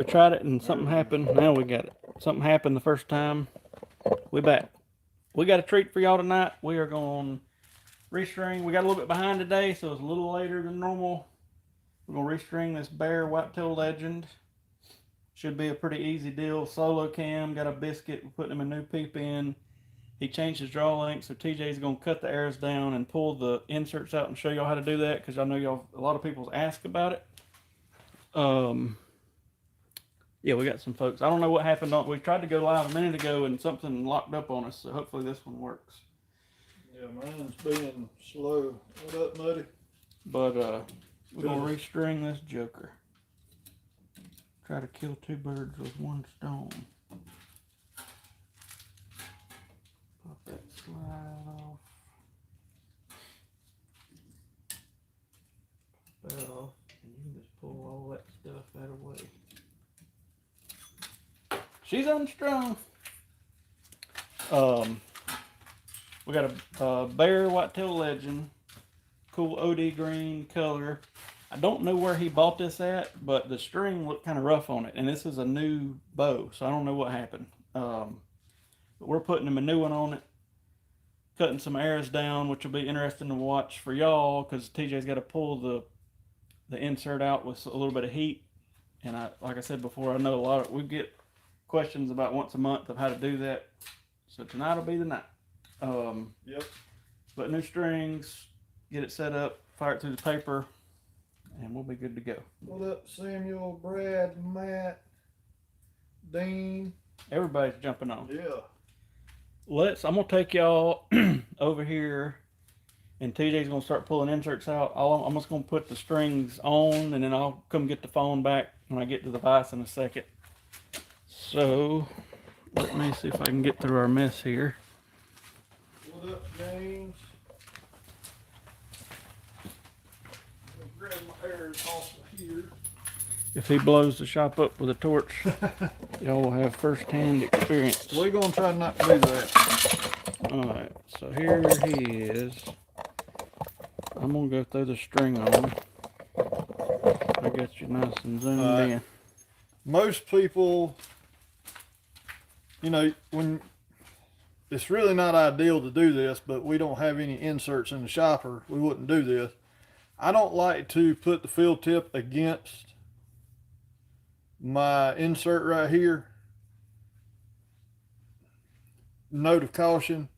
We tried it and something happened. Now we got it. Something happened the first time. We back. We got a treat for y'all tonight. We are going to restring. We got a little bit behind today, so it's a little later than normal. We're going to restring this Bear Whitetail Legend. Should be a pretty easy deal. Solo cam, got a biscuit. We're putting him a new peep in. He changed his draw length, so TJ's going to cut the arrows down and pull the inserts out and show y'all how to do that, because I know y'all, a lot of people's asked about it. Yeah, we got some folks. I don't know what happened. We tried to go live a minute ago and something locked up on us, so hopefully this one works. Yeah, mine's being slow. What up, Muddy? But we're going to restring this joker. Try to kill two birds with one stone. Pop that slide off. Pop that off. And you can just pull all that stuff out of the way. She's unstrung. We got a Bear Whitetail Legend. Cool OD green color. I don't know where he bought this at, but the string looked kind of rough on it. And this is a new bow, so I don't know what happened. But we're putting him a new one on it. Cutting some arrows down, which will be interesting to watch for y'all, because TJ's got to pull the insert out with a little bit of heat. And like I said before, I know we get questions about once a month of how to do that. So tonight will be the night. Yep. Put new strings, get it set up, fire it through the paper, and we'll be good to go. What up, Samuel, Brad, Matt, Dean? Everybody's jumping on. Yeah. I'm gonna take y'all over here, and TJ's gonna start pulling inserts out. I'm just gonna put the strings on, and then I'll come get the phone back when I get to the vise in a second. So let me see if I can get through our mess here. What up, James? I'm gonna grab my arrows off of here. If he blows the shop up with a torch, y'all will have first-hand experience. We're gonna try not to do that. Alright, so here he is. I'm gonna go through the string on him. I got you nice and zoomed in. Most people, when it's really not ideal to do this, but we don't have any inserts in the shopper, we wouldn't do this. I don't like to put the field tip against my insert right here. Note of caution.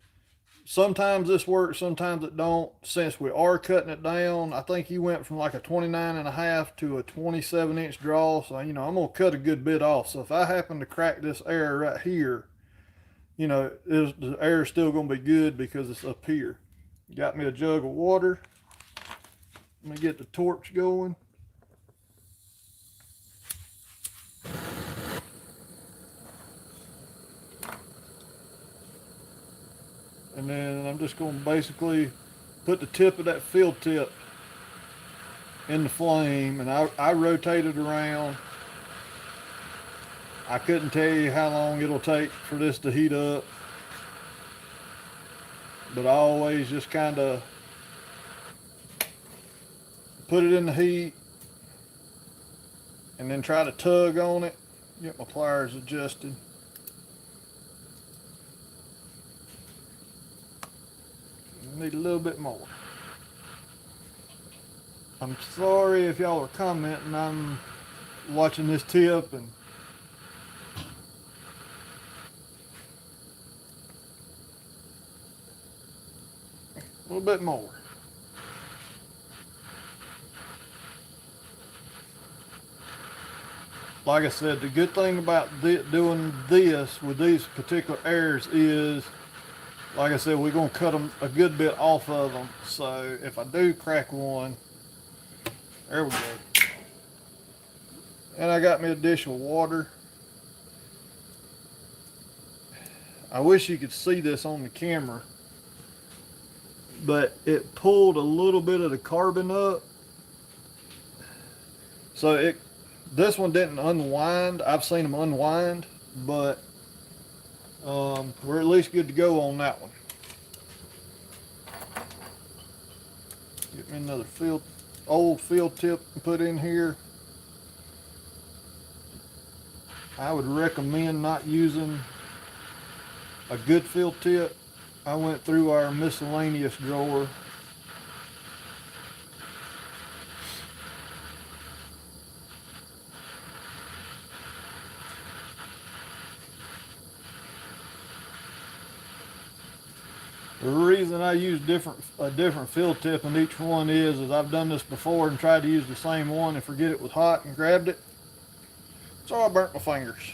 Sometimes this works, sometimes it don't. Since we are cutting it down, I think he went from like a 29.5 to a 27-inch draw. So, I'm going to cut a good bit off. So if I happen to crack this air right here, the air is still going to be good because it's up here. Got me a jug of water. Let me get the torch going. And then I'm just going to basically put the tip of that field tip in the flame, and I rotate it around. I couldn't tell you how long it'll take for this to heat up, but I always just kind of put it in the heat and then try to tug on it, get my pliers adjusted. Need a little bit more. I'm sorry if y'all are commenting. I'm watching this tip and a little bit more. Like I said, the good thing about doing this with these particular airs is, like I said, we're going to cut them a good bit off of them. So if I do crack one, there we go. And I got me a dish of water. I wish you could see this on the camera, but it pulled a little bit of the carbon up. So this one didn't unwind. I've seen them unwind, but we're at least good to go on that one. Get me another old field tip and put in here. I would recommend not using a good field tip. I went through our miscellaneous drawer. The reason I use a different field tip in each one is I've done this before and tried to use the same one and forget it was hot and grabbed it. So I burnt my fingers.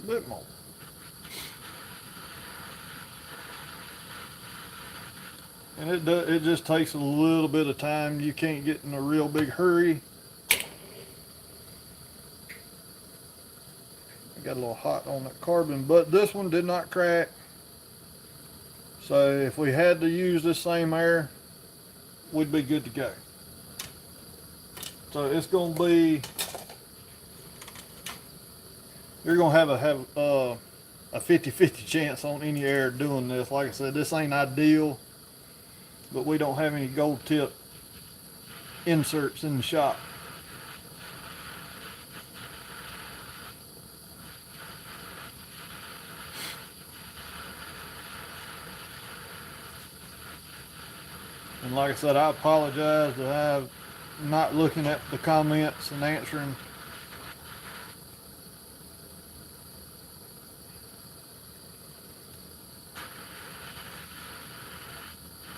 A bit more. And it just takes a little bit of time. You can't get in a real big hurry. I got a little hot on that carbon, but this one did not crack. So if we had to use this same air, we'd be good to go. So it's going to be, you're going to have a 50-50 chance on any air doing this. Like I said, this ain't ideal, but we don't have any gold tip inserts in the shop. And like I said, I apologize that I'm not looking at the comments and answering.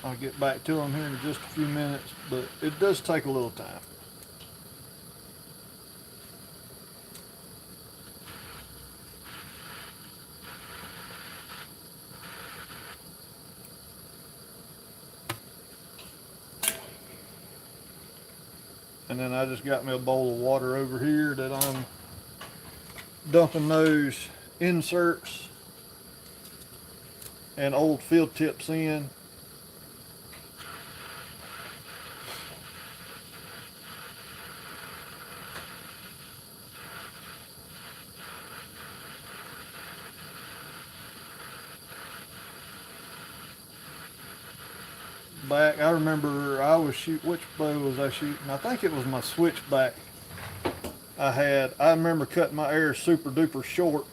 I'll get back to them here in just a few minutes, but it does take a little time. And then I just got me a bowl of water over here that I'm dumping those inserts and old field tips in. Back, I remember I was shooting, which bow was I shooting? I think it was my switchback I remember cutting my air super duper short.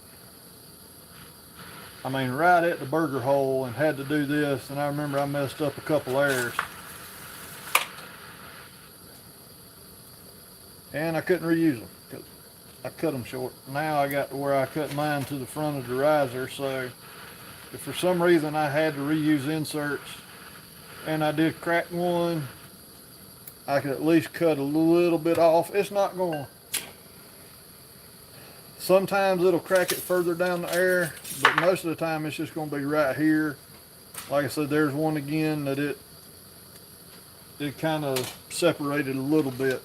I mean, right at the burger hole, and had to do this, and I remember I messed up a couple airs. And I couldn't reuse them, because I cut them short. Now I got to where I cut mine to the front of the riser, so if for some reason I had to reuse inserts, and I did crack one, I could at least cut a little bit off. It's not going, sometimes it'll crack it further down the air, but most of the time it's just going to be right here. Like I said, there's one again that it kind of separated a little bit.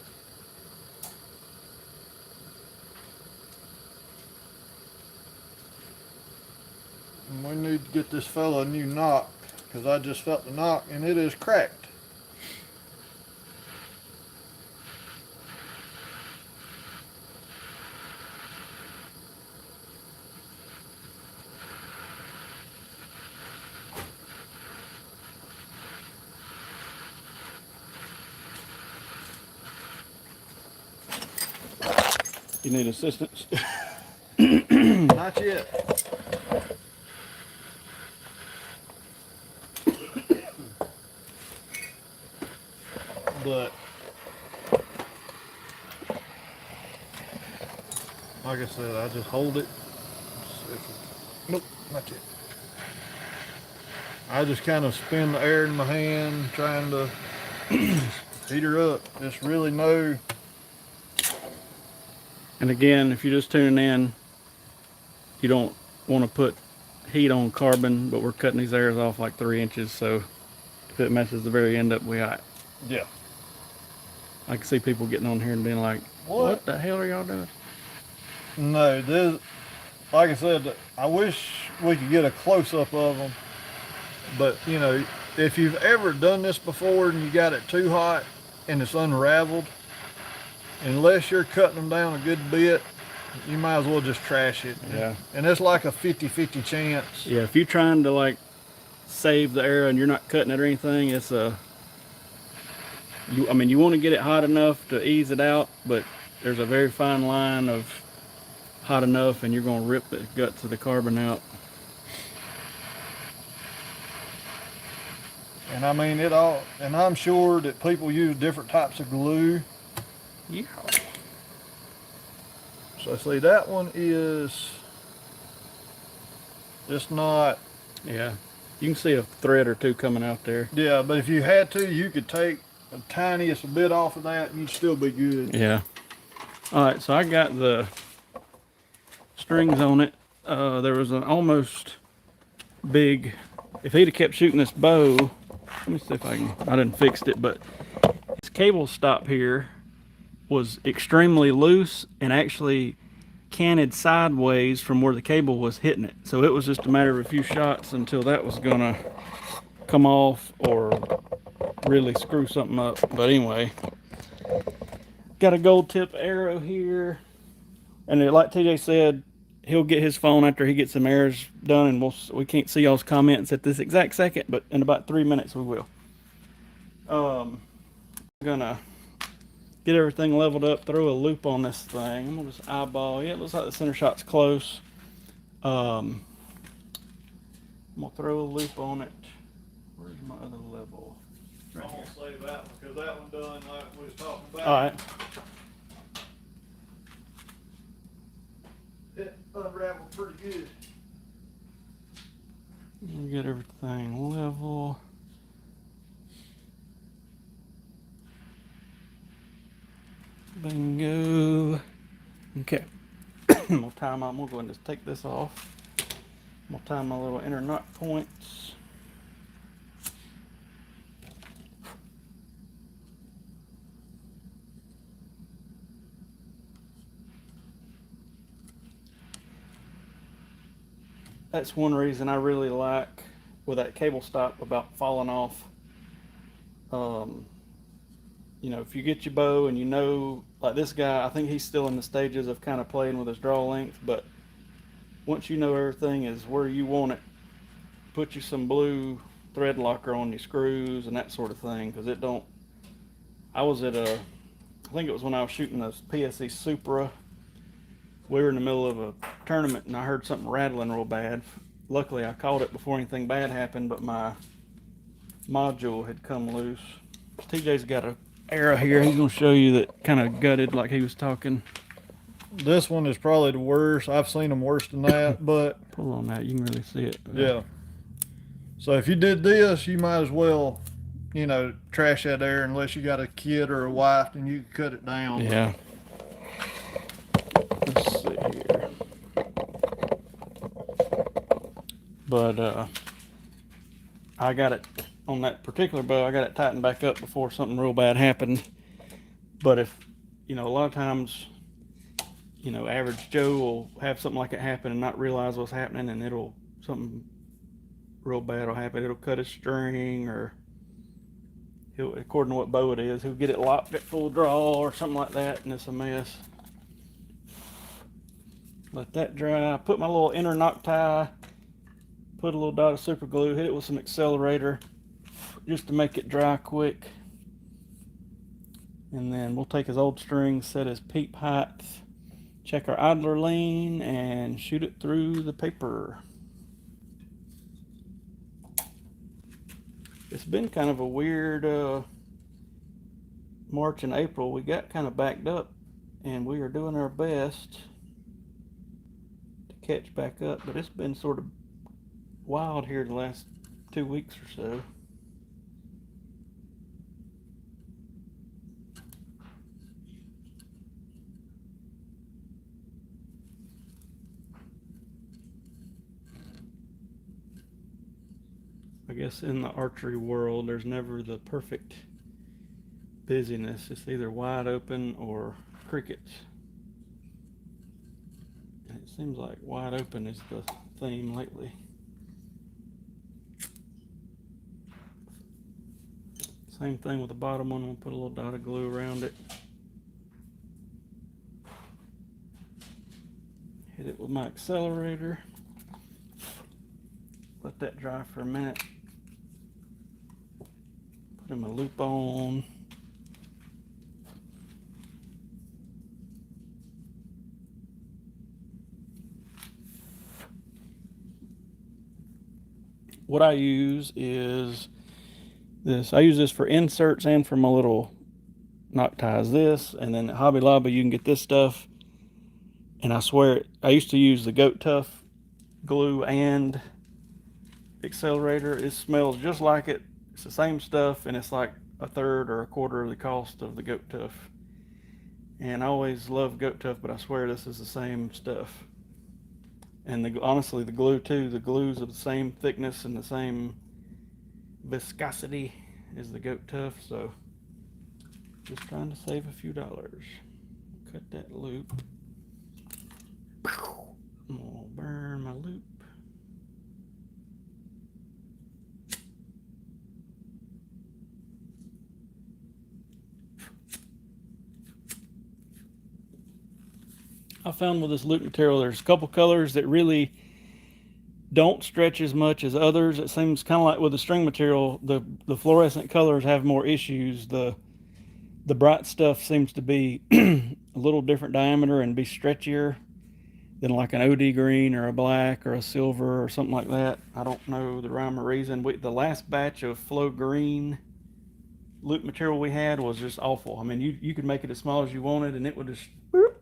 And we need to get this fella a new knock, because I just felt the knock and it is cracked. You need assistance? Not yet. But like I said, I just hold it. Nope, not yet. I just kind of spin the air in my hand, trying to heat her up. There's really no. And again, if you're just tuning in, you don't want to put heat on carbon, but we're cutting these airs off like 3 inches, so if it messes the very end up, we got. Yeah. I can see people getting on here and being like, what the hell are y'all doing? No, this, like I said, I wish we could get a close-up of them, but you know, if you've ever done this before and you got it too hot and it's unraveled, unless you're cutting them down a good bit, you might as well just trash it. Yeah. And it's like a 50-50 chance. Yeah, if you're trying to like save the arrow and you're not cutting it or anything, it's a I mean, you want to get it hot enough to ease it out, but there's a very fine line of hot enough and you're going to rip the guts of the carbon out. And I mean, it all, and I'm sure that people use different types of glue. Yeah. So see, that one is just not. Yeah. You can see a thread or two coming out there. Yeah, but if you had to, you could take the tiniest bit off of that and you'd still be good. Yeah. All right, so I got the strings on it. There was an almost big, if he'd have kept shooting this bow, let me see if I didn't fix it, but his cable stop here was extremely loose and actually canted sideways from where the cable was hitting it. So it was just a matter of a few shots until that was gonna come off or really screw something up. But anyway, got a gold tip arrow here, and like TJ said, he'll get his phone after he gets some arrows done, and we can't see y'all's comments at this exact second, but in about 3 minutes we will. I'm gonna get everything leveled up, throw a loop on this thing. I'm gonna just eyeball. Yeah, it looks like the center shot's close. I'm gonna throw a loop on it. Where's my other level? I'm gonna save that one because that one done like we was talking about. All right. It unraveled pretty good. Get everything level. Bingo. Okay. I'm gonna tie I'm gonna go ahead and just take this off. I'm gonna tie my little inner knot points. That's one reason I really like with that cable stop about falling off. You know, if you get your bow and you know, like this guy, I think he's still in the stages of kind of playing with his draw length, but once you know everything is where you want it, put you some blue thread locker on your screws and that sort of thing, because it don't. I was at I think it was when I was shooting this PSE Supra. We were in the middle of a tournament and I heard something rattling real bad. Luckily I caught it before anything bad happened, but my module had come loose. TJ's got a arrow here. He's gonna show you that kind of gutted like he was talking. This one is probably the worst. I've seen them worse than that, but Pull on that, you can really see it. yeah. So if you did this, you might as well, you know, trash that air unless you got a kid or a wife and you can cut it down. Yeah. Let's see here. But I got it on that particular bow. I got it tightened back up before something real bad happened. But if, you know, a lot of times, you know, average Joe will have something like it happen and not realize what's happening, and something real bad will happen. It'll cut his string, or he'll, according to what bow it is, he'll get it locked at full draw or something like that, and it's a mess. Let that dry. Put my little inner knock tie, put a little dot of super glue, hit it with some accelerator just to make it dry quick. And then we'll take his old string, set his peep height, check our idler lean, and shoot it through the paper. It's been kind of a weird March and April. We got kind of backed up, and we are doing our best to catch back up, but it's been sort of wild here the last 2 weeks or so. I guess in the archery world, there's never the perfect busyness. It's either wide open or crickets. And it seems like wide open is the theme lately. Same thing with the bottom one. We'll put a little dot of glue around it. Hit it with my accelerator. Let that dry for a minute. Put my loop on. What I use is this. I use this for inserts and for my little knot ties. This, and then at Hobby Lobby you can get this stuff. And I swear, I used to use the Goat Tough glue and accelerator. It smells just like it. It's the same stuff, and it's like a third or a quarter of the cost of the Goat Tough. And I always loved Goat Tough, but I swear this is the same stuff. And honestly, the glue too. The glue's of the same thickness and the same viscosity as the Goat Tough. So, just trying to save a few dollars. Cut that loop. I'm gonna burn my loop. I found with this loop material, there's a couple colors that really don't stretch as much as others. It seems kind of like with the string material, the fluorescent colors have more issues. The bright stuff seems to be a little different diameter and be stretchier than like an OD green or a black or a silver or something like that. I don't know the rhyme or reason. The last batch of flow green loop material we had was just awful. I mean, you could make it as small as you wanted, and it would just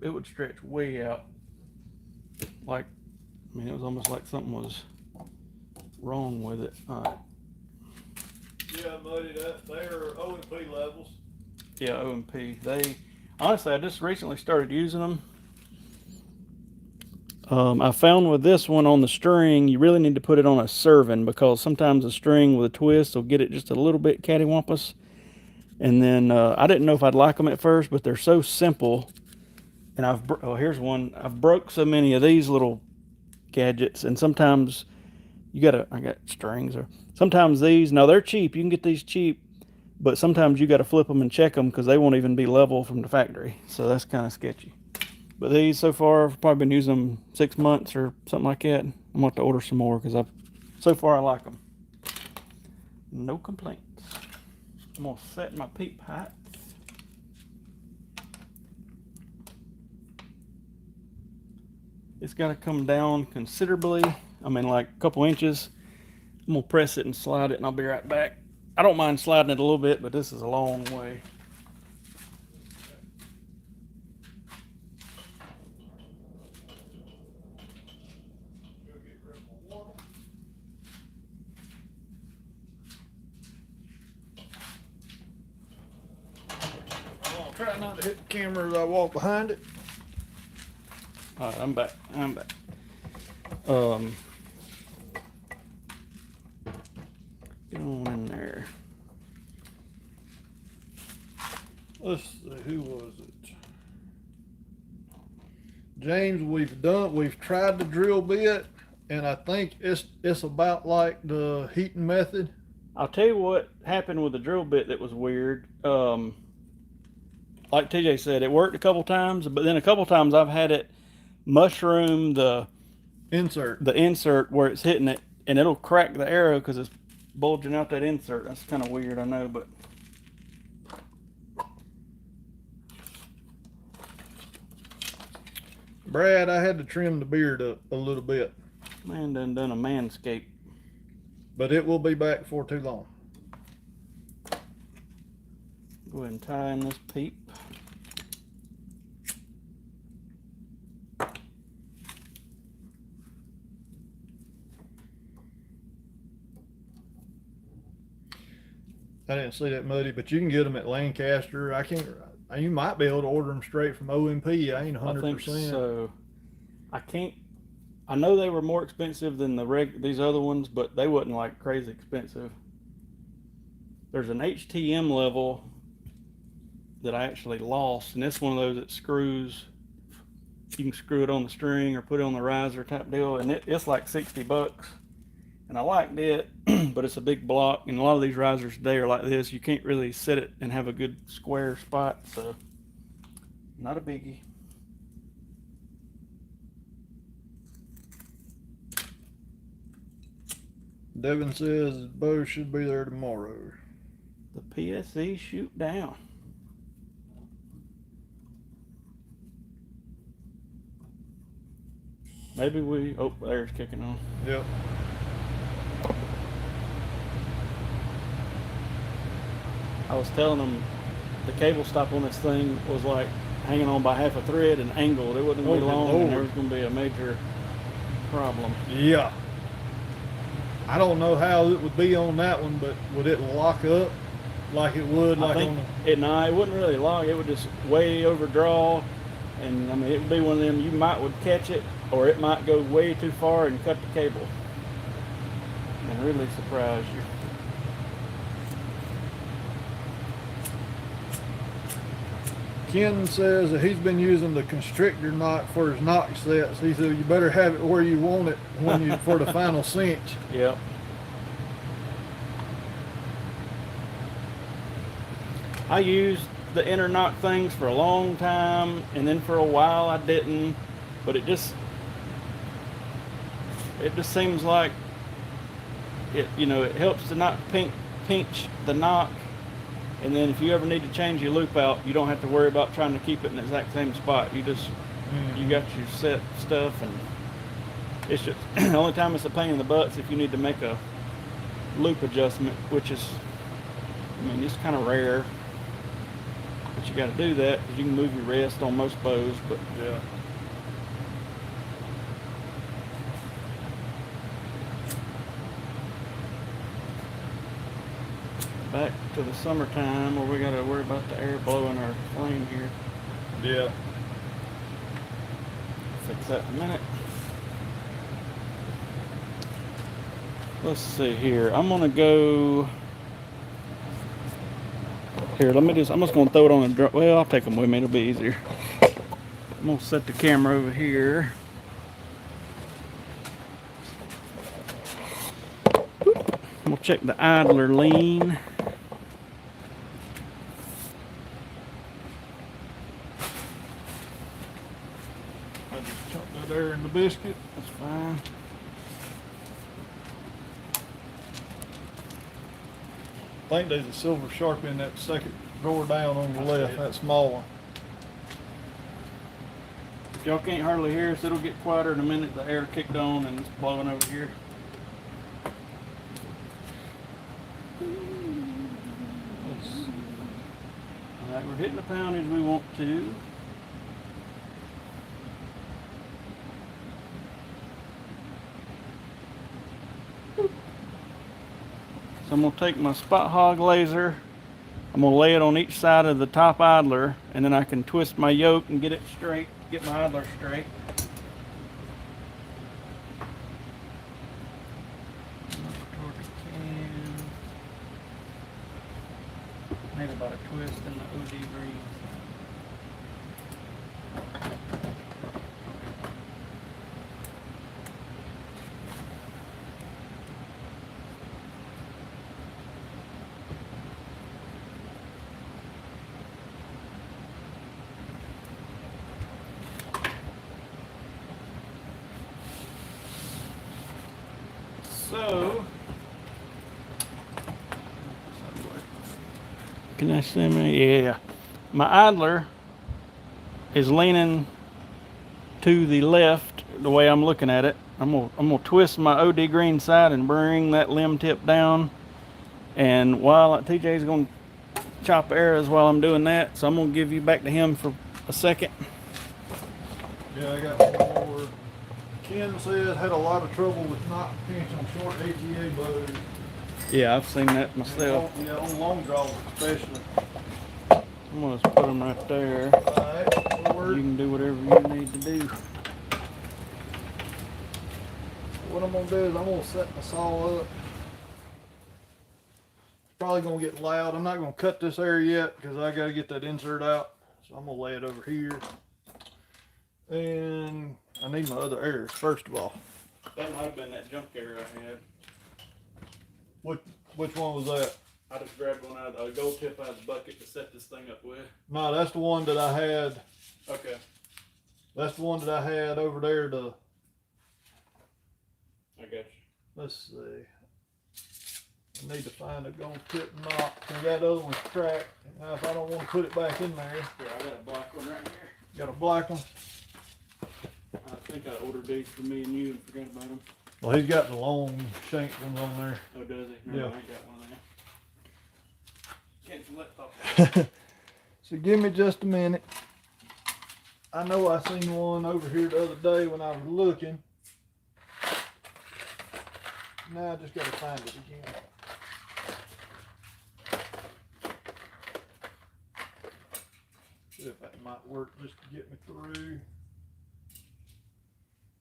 it would stretch way out. Like, I mean, it was almost like something was wrong with it. All right. Yeah, buddy, they're O&P levels. Yeah, O&P. Honestly, I just recently started using them. I found with this one on the string, you really need to put it on a serving, because sometimes a string with a twist will get it just a little bit cattywampus. And then I didn't know if I'd like them at first, but they're so simple. And here's one. I've broke so many of these little gadgets, and sometimes I got strings, or sometimes these, now they're cheap. You can get these cheap, but sometimes you got to flip them and check them because they won't even be level from the factory. So that's kind of sketchy. But these so far, I've probably been using them 6 months or something like that. I'm going to have to order some more because so far I like them. No complaints. I'm going to set my peep height. It's got to come down considerably. I mean, like a couple inches. I'm going to press it and slide it, and I'll be right back. I don't mind sliding it a little bit, but this is a long way. I'll try not to hit the camera as I walk behind it. All right, I'm back. Get on in there. Let's see, who was it? James, we've tried the drill bit, and I think it's about like the heating method. I'll tell you what happened with the drill bit that was weird. Like TJ said, it worked a couple times, but then a couple times I've had it mushroom the insert where it's hitting it, and it'll crack the arrow because it's bulging out that insert. That's kind of weird, I know, but Brad, I had to trim the beard up a little bit. Man done a manscape. But it will be back before too long. Go ahead and tie in this peep. I didn't see that muddy, but you can get them at Lancaster. You might be able to order them straight from O&P. I ain't 100%. I think so. I know they were more expensive than these other ones, but they wasn't like crazy expensive. There's an HTM level that I actually lost, and it's one of those that screws. You can screw it on the string or put it on the riser type deal, and it's like $60. And I liked it, but it's a big block, and a lot of these risers today are like this. You can't really set it and have a good square spot, so not a biggie. Devin says his bow should be there tomorrow. The PSE shoot down. Maybe we. Oh, there's kicking on. Yep. I was telling them the cable stop on this thing was like hanging on by half a thread and angled. It wasn't going to be long, and there was going to be a major problem. Yeah. I don't know how it would be on that one, but would it lock up like it would like on the... it wouldn't really lock. It would just way overdraw, and I mean it would be one of them you would catch it, or it might go way too far and cut the cable and really surprise you. Ken says that he's been using the constrictor knot for his knock sets. He said you better have it where you want it when you for the final cinch. Yep. I used the inner knot things for a long time, and then for a while I didn't, but it just seems like it helps to not pinch the knock, and then if you ever need to change your loop out, you don't have to worry about trying to keep it in the exact same spot. You just you got your set stuff, and it's just the only time it's a pain in the butt is if you need to make a loop adjustment, which is, I mean, it's kind of rare. But you got to do that because you can move your rest on most bows. But Yeah. back to the summertime where we got to worry about the air blowing our flame here. Yeah. Fix that in a minute. Let's see here. I'm gonna go here. I'm just gonna throw it on the well. I'll take them with me. It'll be easier. I'm gonna set the camera over here. I'm gonna check the idler lean. I just chunked that there in the biscuit. That's fine. I think there's a silver Sharpie in that second drawer down on the left, that small one. If y'all can't hardly hear us, it'll get quieter in a minute. The air kicked on and it's blowing over here. Alright, we're hitting the poundage we want to. So I'm going to take my spot hog laser, I'm going to lay it on each side of the top idler, and then I can twist my yoke and get it straight, get my idler straight. Maybe about a twist in the OD green. So, can I see me? Yeah. My idler is leaning to the left the way I'm looking at it. I'm gonna twist my OD green side and bring that limb tip down. And while TJ's gonna chop arrows while I'm doing that, so I'm gonna give you back to him for a second. Yeah, I got one more. Ken says had a lot of trouble with not pinching short ATA bows. Yeah, I've seen that myself. Yeah, on long draws especially. I'm gonna just put them right there. Alright, that'll work. You can do whatever you need to do. What I'm gonna do is I'm gonna set my saw up. It's probably gonna get loud. I'm not gonna cut this area yet because I gotta get that insert out. So I'm gonna lay it over here. And I need my other arrows first of all. That might have been that junk arrow I had. Which one was that? I just grabbed one out of a gold tip out of the bucket to set this thing up with. No, that's the one that I had. Okay. That's the one that I had over there. I got you. Let's see. I need to find a gold tip knot. And that other one's cracked. Now if I don't want to put it back in there. Yeah, I got a black one right here. Got a black one. I think I ordered these for me and you and forgot about them. Well, he's got the long shanked ones on there. Oh, does he? No, Yeah. I ain't got one of them. Can't let that. So give me just a minute. I know I seen one over here the other day when I was looking. Now I just gotta find it again. See if that might work just to get me through.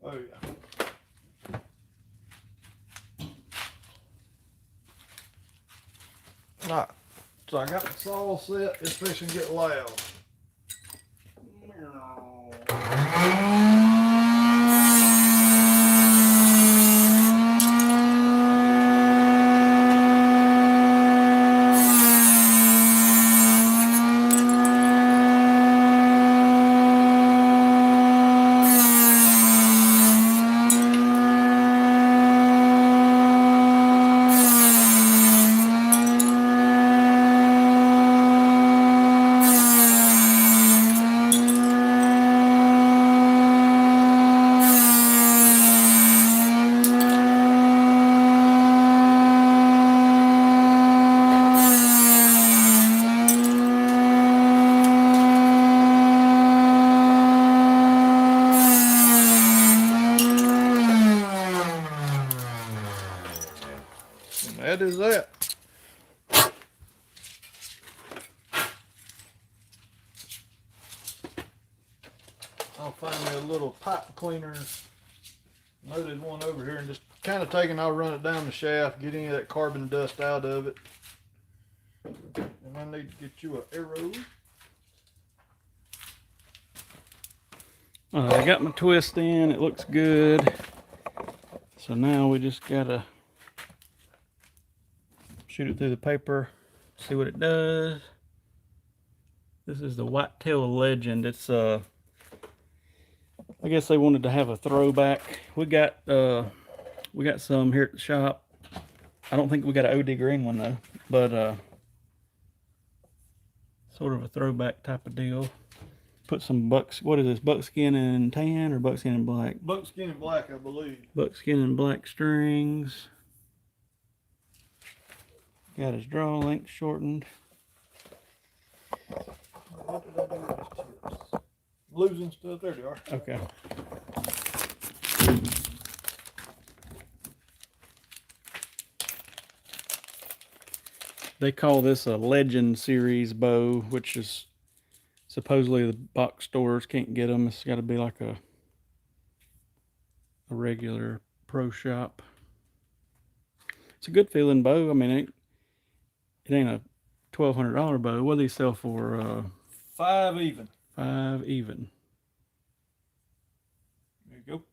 Oh yeah. Alright, so I got the saw set. It's fixing to get loud. That is that. I'll find me a little pipe cleaner. I know there's one over here, and just kind of I'll run it down the shaft, get any of that carbon dust out of it. And I need to get you an arrow. I got my twist in. It looks good. So now we just gotta shoot it through the paper, see what it does. This is the Whitetail Legend. It's I guess they wanted to have a throwback. We got some here at the shop. I don't think we got an OD green one though, but sort of a throwback type of deal. Put some what is this, buckskin and tan or buckskin and black? Buckskin and black, I believe. Buckskin and black strings. Got his draw length shortened. What did I do with these tips? Losing stuff. There they are. Okay. They call this a Legend series bow, which is supposedly the box stores can't get them. It's got to be like a regular pro shop. It's a good feeling bow. I mean, it ain't a $1,200 bow. What do they sell for? $5 even. $5 even. There you go.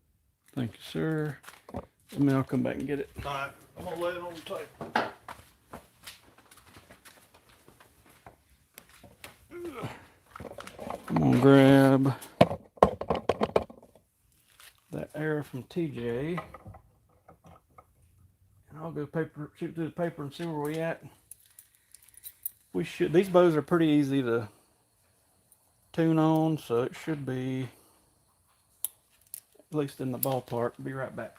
Thank you, sir. I'll come back and get it. All right, I'm gonna lay it on the table. I'm gonna grab that arrow from TJ, and I'll go shoot through the paper and see where we at. These bows are pretty easy to tune on, so it should be at least in the ballpark. Be right back.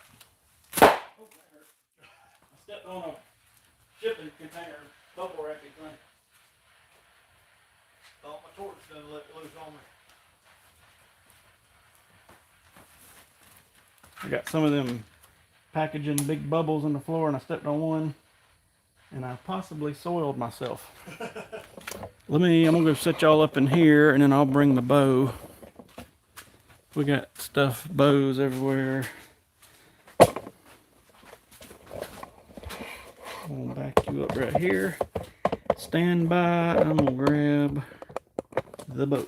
Oh, that hurt. I stepped on a shipping container bubble wrapping thing. Thought my torch done let loose on me. I got some of them packaging big bubbles on the floor, and I stepped on one, and I possibly soiled myself. I'm gonna go set y'all up in here, and then I'll bring the bow. We got stuffed bows everywhere. I'm gonna back you up right here. Stand by. I'm gonna grab the bow.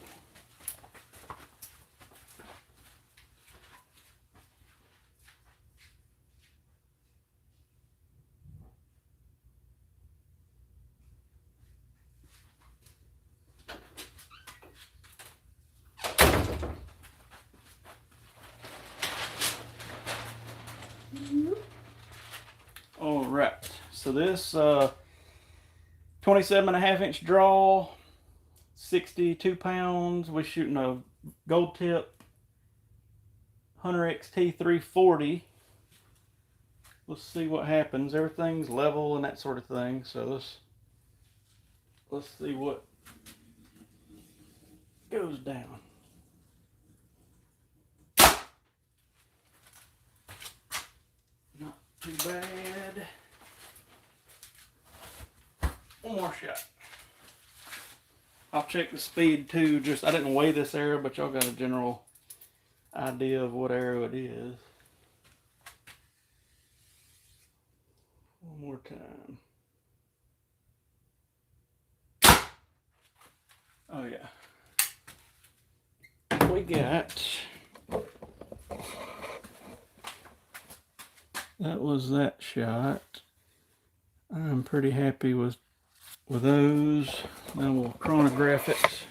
All right, So this 27.5-inch draw, 62 pounds. We're shooting a gold tip Hunter XT 340. Let's see what happens. Everything's level and that sort of thing. So let's see what goes down. Not too bad. One more shot. I'll check the speed too. I didn't weigh this arrow, but y'all got a general idea of what arrow it is. One more time. Oh yeah. We got, that was that shot. I'm pretty happy with those. Then we'll chronograph it.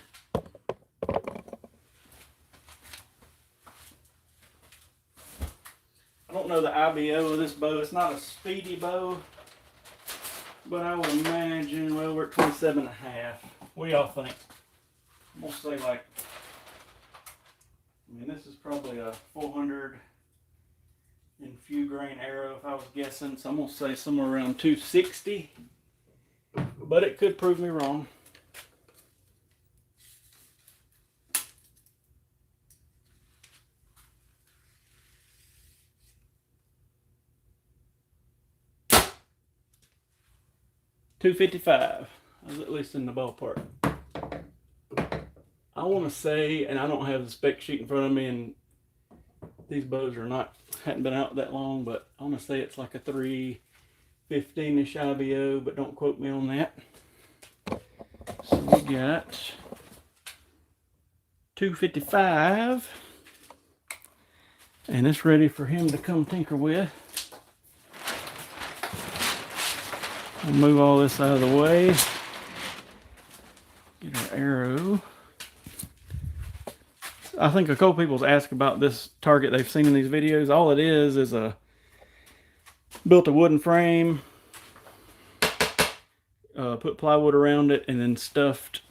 I don't know the IBO of this bow. It's not a speedy bow, but I would imagine, well, we're at 27.5. What do y'all think? I'm gonna say like, I mean, this is probably a 400 and few grain arrow if I was guessing. So I'm gonna say somewhere around 260, but it could prove me wrong. $255. I was at least in the ballpark. I want to say, and I don't have the spec sheet in front of me, and these bows hadn't been out that long, but I want to say it's like a 315-ish IBO, but don't quote me on that. So we got 255, and it's ready for him to come tinker with. I'll move all this out of the way. Get our arrow. I think a couple people's asked about this target they've seen in these videos. All it is built a wooden frame, put plywood around it, and then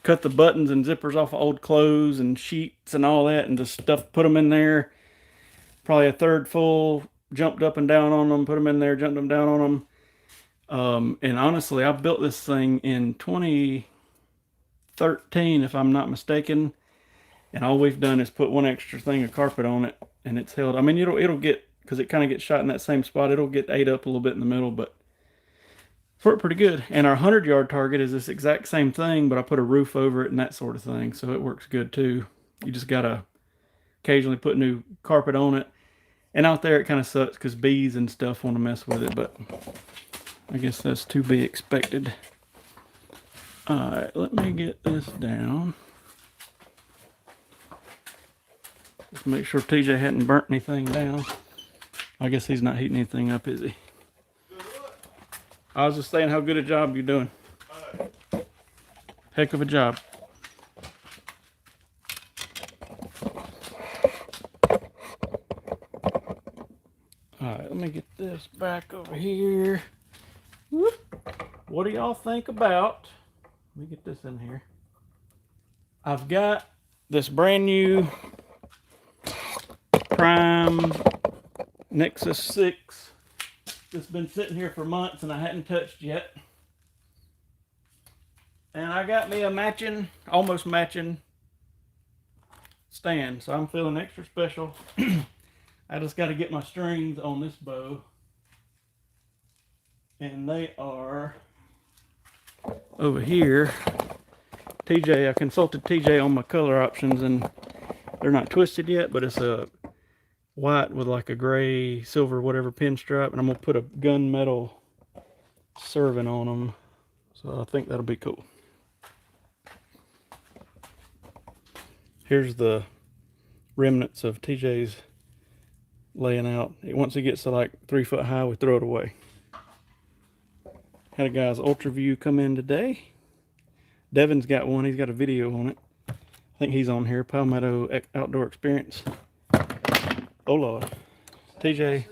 cut the buttons and zippers off of old clothes and sheets and all that, and just put them in there. Probably a third full, jumped up and down on them, put them in there, jumped them down on them. And honestly, I built this thing in 2013, if I'm not mistaken. And all we've done is put one extra thing of carpet on it, and it's held. I mean, it'll get, because it kind of gets shot in that same spot, it'll get ate up a little bit in the middle, but it's worked pretty good. And our 100-yard target is this exact same thing, but I put a roof over it and that sort of thing, so it works good too. You just gotta occasionally put new carpet on it. And out there it kind of sucks because bees and stuff want to mess with it, but I guess that's to be expected. Alright, let me get this down. Just make sure TJ hadn't burnt anything down. I guess he's not heating anything up, is he? I was just saying how good a job you're doing. Heck of a job. Alright, let me get this back over here. Whoop. What do y'all think about, let me get this in here. I've got this brand new Prime Nexus 6 that's been sitting here for months and I hadn't touched yet. And I got me a almost matching stand, so I'm feeling extra special. I just got to get my strings on this bow, and they are over here. I consulted TJ on my color options, and they're not twisted yet, but it's a white with like a gray, silver, whatever pinstripe, and I'm gonna put a gunmetal serving on them, so I think that'll be cool. Here's the remnants of TJ's laying out. Once it gets to like 3 foot high, we throw it away. Had a guy's Ultra View come in today. Devin's got one. He's got a video on it. I think he's on here. Palmetto Outdoor Experience. Oh Lord. TJ.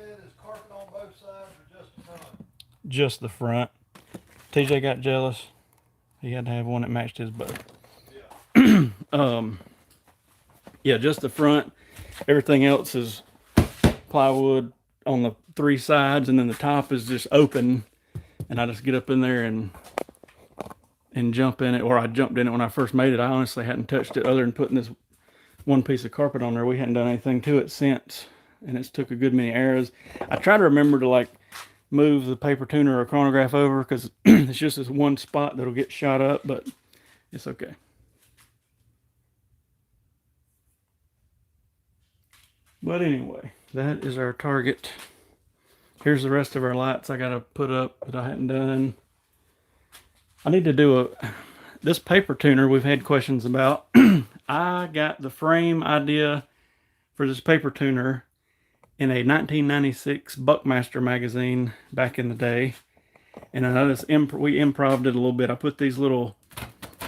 just the front. TJ got jealous. He had to have one that matched his bow. Yeah, just the front. Everything else is plywood on the 3 sides, and then the top is just open. And I just get up in there and jump in it, or I jumped in it when I first made it. I honestly hadn't touched it other than putting this one piece of carpet on there. We hadn't done anything to it since, and it's took a good many arrows. I try to remember to like move the paper tuner or chronograph over, because it's just this one spot that'll get shot up, but it's okay. But anyway, that is our target. Here's the rest of our lights I gotta put up that I hadn't done. I need to do this paper tuner we've had questions about. I got the frame idea for this paper tuner in a 1996 Buckmaster magazine back in the day. And I noticed we improv'd it a little bit. I put these little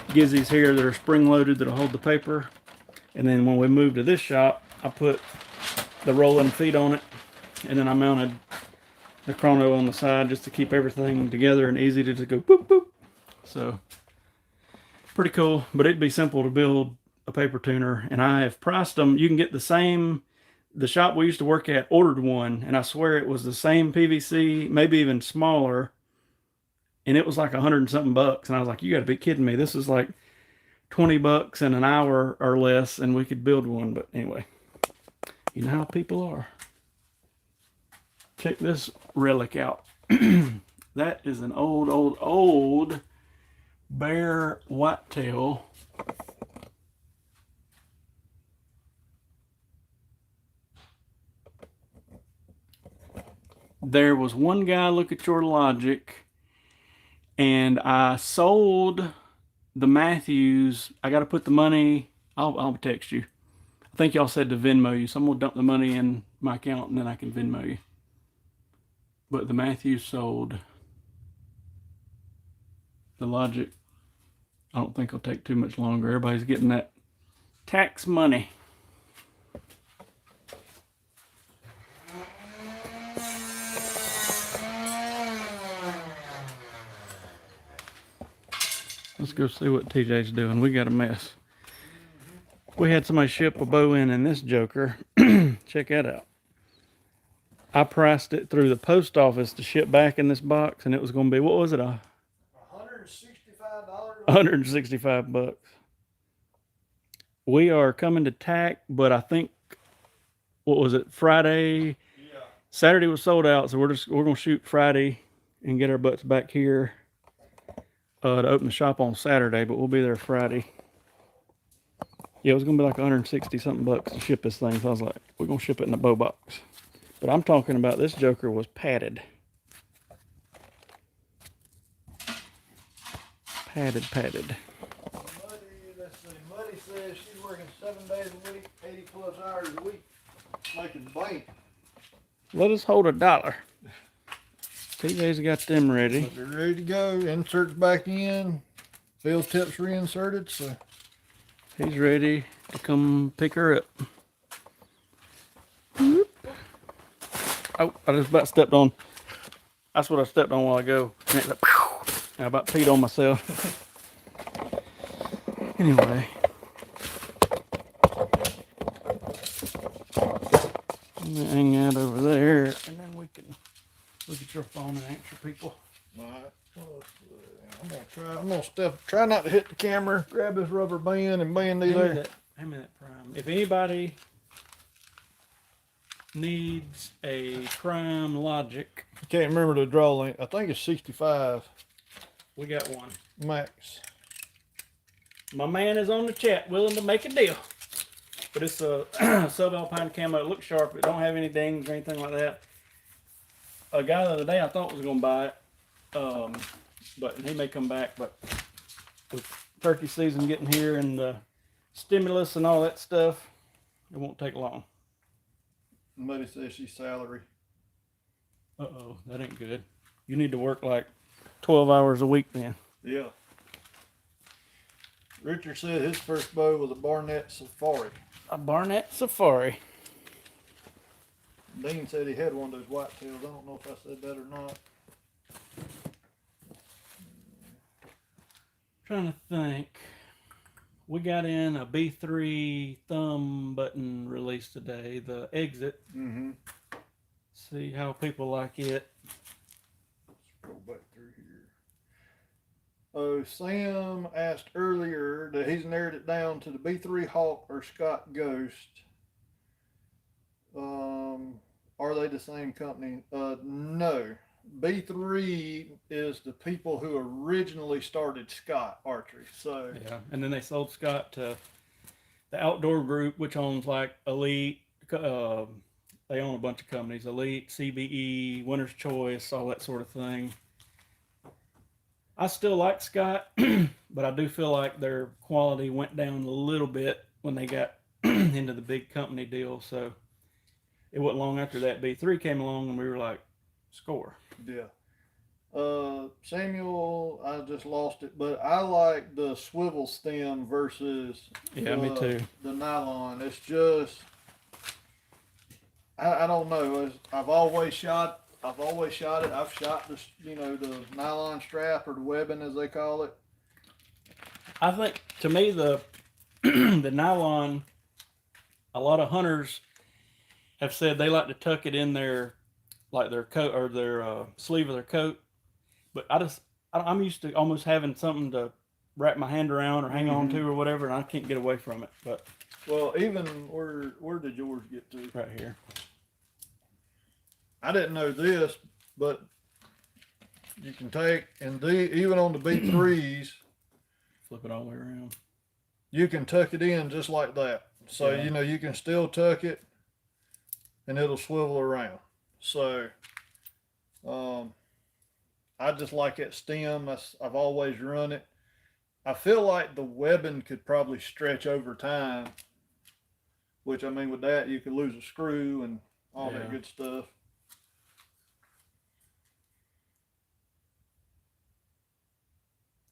gizzies here that are spring loaded that'll hold the paper. And then when we moved to this shop, I put the rolling feet on it. And then I mounted the chrono on the side just to keep everything together and easy to just go boop, boop. So, pretty cool, but it'd be simple to build a paper tuner, and I have priced them. You can get the same, the shop we used to work at ordered one, and I swear it was the same PVC, maybe even smaller, and it was like $100 and something bucks, and I was like, you gotta be kidding me. This is like $20 in an hour or less, and we could build one. But anyway, you know how people are. Check this relic out. That is an old bear whitetail. There was one guy, look at your logic, and I sold the Matthews. I got to put the money, I'll text you. I think y'all said to Venmo you, so I'm gonna dump the money in my account and then I can Venmo you. But the Matthews sold. The logic, I don't think it'll take too much longer. Everybody's getting that tax money. Let's go see what TJ's doing. We got a mess. We had somebody ship a bow in this joker. Check that out. I priced it through the post office to ship back in this box, and it was going to be, what was it? $165. $165. We are coming to tack, but I think, what was it, Friday? Yeah. Saturday was sold out, so we're gonna shoot Friday and get our butts back here to open the shop on Saturday, but we'll be there Friday. Yeah, it was gonna be like 160 something bucks to ship this thing, so I was like, we're gonna ship it in a bow box. But I'm talking about this joker was padded. Padded. Muddy says she's working 7 days a week, 80 plus hours a week, making bank. Let us hold $1. TJ's got them ready. They're ready to go. Inserts back in. Bill tips reinserted, so he's ready to come pick her up. Whoop. Oh, I just about stepped on. That's what I stepped on a while ago. And like, I about peed on myself. Anyway. I'm gonna hang that over there, and then we can look at your phone and answer people. All right. I'm gonna try not to hit the camera. Grab this rubber band and band these there. Hand me that prime. If anybody needs a prime logic, I can't remember the draw length. I think it's 65 we got one. max. My man is on the chat, willing to make a deal. But it's a subalpine camo. It looks sharp. It don't have any dings or anything like that. A guy the other day I thought was gonna buy it, but he may come back. But with turkey season getting here and the stimulus and all that stuff, it won't take long. Somebody says she's salary. Uh-oh, that ain't good. You need to work like 12 hours a week then. Yeah. Richard said his first bow was a Barnett Safari. A Barnett Safari. Dean said he had one of those whitetails. I don't know if I said that or not. Trying to think. We got in a B3 thumb button release today, the Exit. Mm-hmm. See how people like it. Scroll back through here. Oh, Sam asked earlier that he's narrowed it down to the B3 Hawk or Scott Ghost. Are they the same company? No. B3 is the people who originally started Scott Archery. So Yeah, and then they sold Scott to the Outdoor Group, which owns like Elite. They own a bunch of companies: Elite, CBE, Winner's Choice, all that sort of thing. I still like Scott, but I do feel like their quality went down a little bit when they got into the big company deal. So it wasn't long after that B3 came along, and we were like, score. yeah. Samuel, I just lost it, but I like the swivel stem versus Me too. the nylon. It's just, I don't know. I've always shot it. I've shot the nylon strap or the webbing as they call it. I think to me the the nylon, a lot of hunters have said they like to tuck it in their coat or their sleeve of their coat, but I'm used to almost having something to wrap my hand around or hang on to or whatever, and I can't get away from it. But well, even where did yours get to? right here. I didn't know this, but you can take even on the B3s, Flip it all the way around. you can tuck it in just like that. So you can still tuck it, and it'll swivel around. So, I just like that stem. I've always run it. I feel like the webbing could probably stretch over time, which I mean with that you could lose a screw and all that good stuff.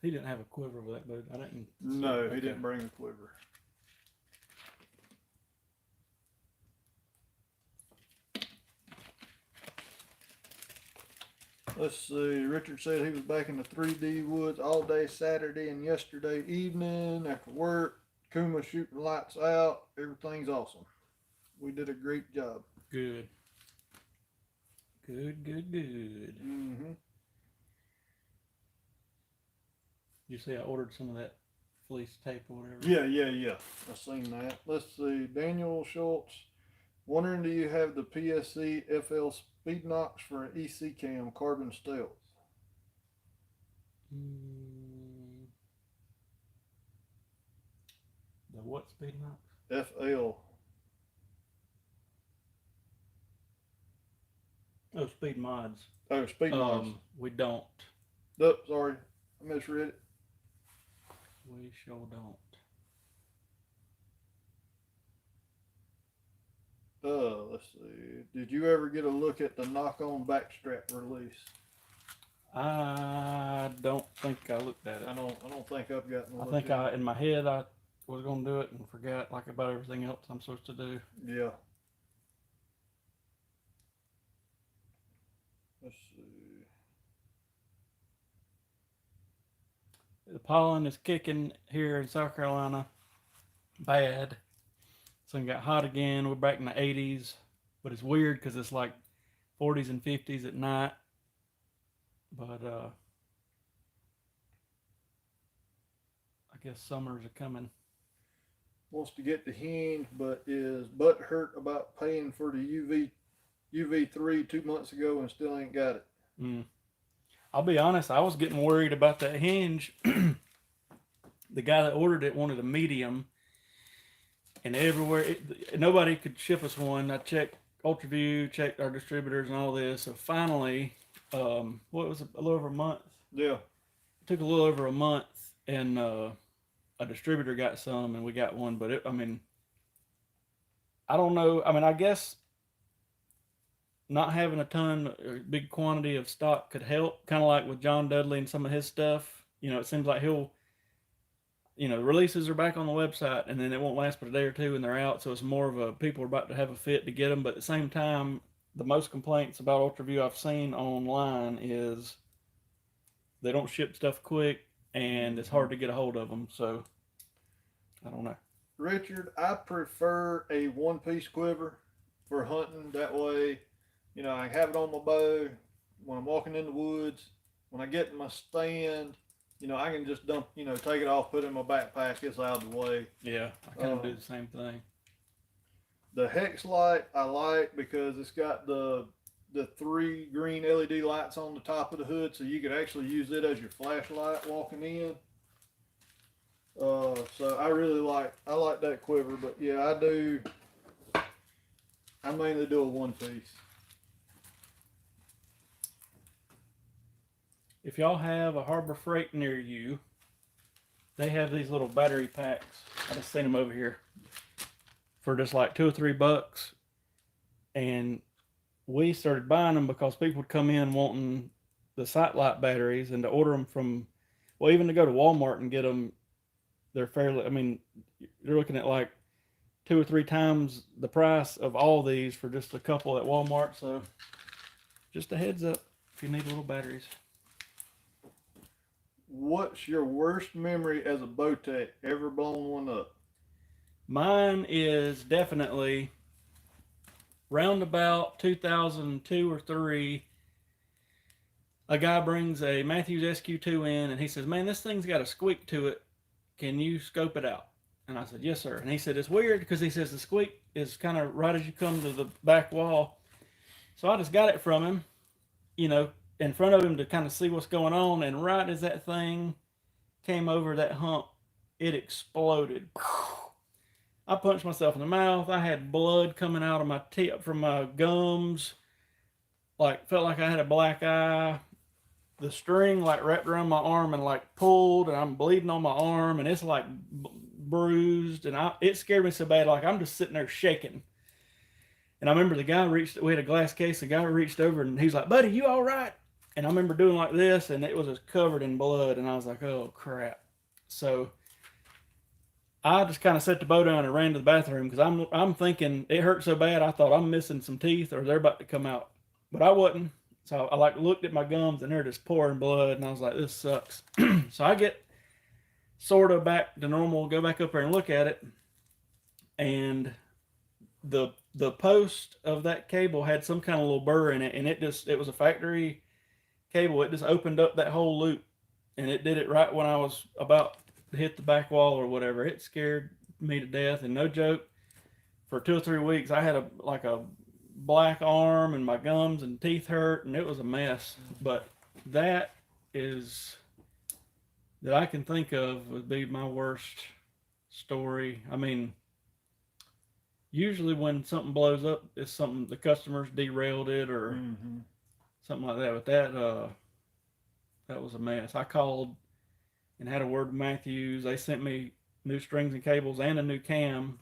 He didn't have a quiver with that boat. I didn't. No, he didn't bring a quiver. Let's see. Richard said he was back in the 3D woods all day Saturday and yesterday evening after work. Kuma shooting lights out. Everything's awesome. We did a great job. Good. Mm-hmm. You see, I ordered some of that fleece tape or whatever. Yeah. I seen that. Let's see. Daniel Schultz. Wondering, do you have the PSC FL Speed Knox for an EC Cam Carbon Stealth? The what Speed Knox? FL. Oh, Speed Mods. Oh, Speed Mods. We don't. Oh, sorry. I misread it. We sure don't. Let's see. Did you ever get a look at the knock-on backstrap release? I don't think I looked at it. I don't think I've gotten. I think in my head I was gonna do it and forgot like about everything else I'm supposed to do. Yeah. Let's see. The pollen is kicking here in South Carolina bad. So it got hot again. We're back in the 80s, but it's weird because it's like 40s and 50s at night. But I guess summers are coming. Wants to get the hinge, but is butt hurt about paying for the UV3 2 months ago and still ain't got it. I'll be honest, I was getting worried about that hinge. The guy that ordered it wanted a medium, and everywhere nobody could ship us one. I checked UltraView, checked our distributors and all this. So finally, what was it, a little over a month? Yeah. It took a little over a month, and a distributor got some, and we got one. But I don't know. I guess not having a ton, or big quantity of stock could help. Kind of like with John Dudley and some of his stuff. It seems like releases are back on the website, and then it won't last but a day or two, and they're out. So it's more of people are about to have a fit to get them. But at the same time, the most complaints about UltraView I've seen online is they don't ship stuff quick. and it's hard to get a hold of them. So I don't know. Richard, I prefer a one-piece quiver for hunting. That way, I have it on my bow when I'm walking in the woods. When I get in my stand, I can just dump, take it off, put it in my backpack. It's out of the way. Yeah, I kind of do the same thing. The hex light I like because it's got the 3 green LED lights on the top of the hood, so you could actually use it as your flashlight walking in. So I really like that quiver, but yeah, I mainly do a one piece. If y'all have a Harbor Freight near you, they have these little battery packs. I just seen them over here for just like $2 or $3. And we started buying them because people would come in wanting the sight light batteries, and to order them from, well, even to go to Walmart and get them, they're fairly, I mean, you're looking at like 2 or 3 times the price of all these for just a couple at Walmart. So just a heads up if you need little batteries. What's your worst memory as a bow tech? Ever blown one up? Mine is definitely round about 2002 or 3. A guy brings a Matthews SQ2 in, and he says, "Man, this thing's got a squeak to it. Can you scope it out?" And I said, "Yes, sir." And he said, "It's weird because," he says, "the squeak is kind of right as you come to the back wall." So I just got it from him, in front of him to kind of see what's going on. And right as that thing came over that hump, it exploded. I punched myself in the mouth. I had blood coming out of my teeth from my gums. Like, felt like I had a black eye. The string like wrapped around my arm and like pulled, and I'm bleeding on my arm, and it's like bruised, and it scared me so bad. Like, I'm just sitting there shaking. And I remember we had a glass case. The guy reached over and he's like, "Buddy, you all right?" And I remember doing like this, and it was just covered in blood, and I was like, "Oh crap!" So I just kind of set the bow down and ran to the bathroom because I'm thinking it hurt so bad. I thought I'm missing some teeth or they're about to come out, but I wasn't. So I like looked at my gums and they're just pouring blood, and I was like, "This sucks." So I get sort of back to normal, go back up there and look at it, and the post of that cable had some kind of little burr in it, and it was a factory cable. It just opened up that whole loop, and it did it right when I was about to hit the back wall or whatever. It scared me to death, and no joke, for 2 or 3 weeks I had a black arm, and my gums and teeth hurt, and it was a mess. But that I can think of would be my worst story. I mean, usually when something blows up, it's something the customers derailed it or something like that. But that was a mess. I called and had a word with Matthews. They sent me new strings and cables and a new cam,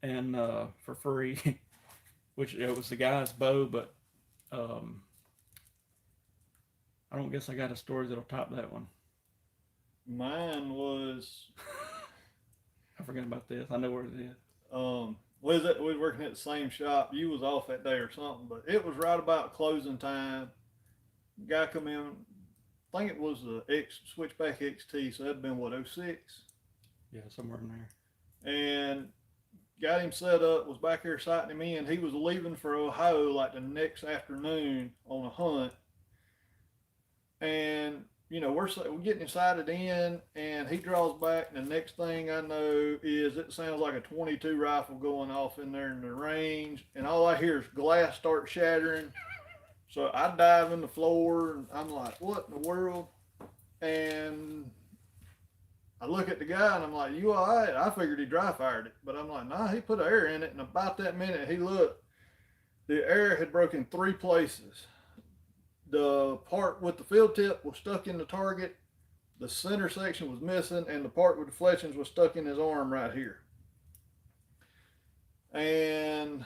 and for free, which it was the guy's bow. But I don't guess I got a story that'll top that one. Mine was. I forgot about this. I know where it is. We was working at the same shop. You was off that day or something, but it was right about closing time. Guy come in. I think it was the Switchback XT, so that'd been what, 06? Yeah, somewhere in there. And got him set up. Was back there sighting him in. He was leaving for Ohio like the next afternoon on a hunt, and we're getting him sighted in, and he draws back, and the next thing I know is it sounds like a 22 rifle going off in there in the range, and all I hear is glass start shattering. So I dive in the floor, and I'm like, "What in the world?" And I look at the guy, and I'm like, "You all right?" I figured he dry fired it, but I'm like, "Nah, he put air in it." And about that minute, he looked. The air had broken 3 places. The part with the field tip was stuck in the target, the center section was missing, and the part with the fletchings was stuck in his arm right here. And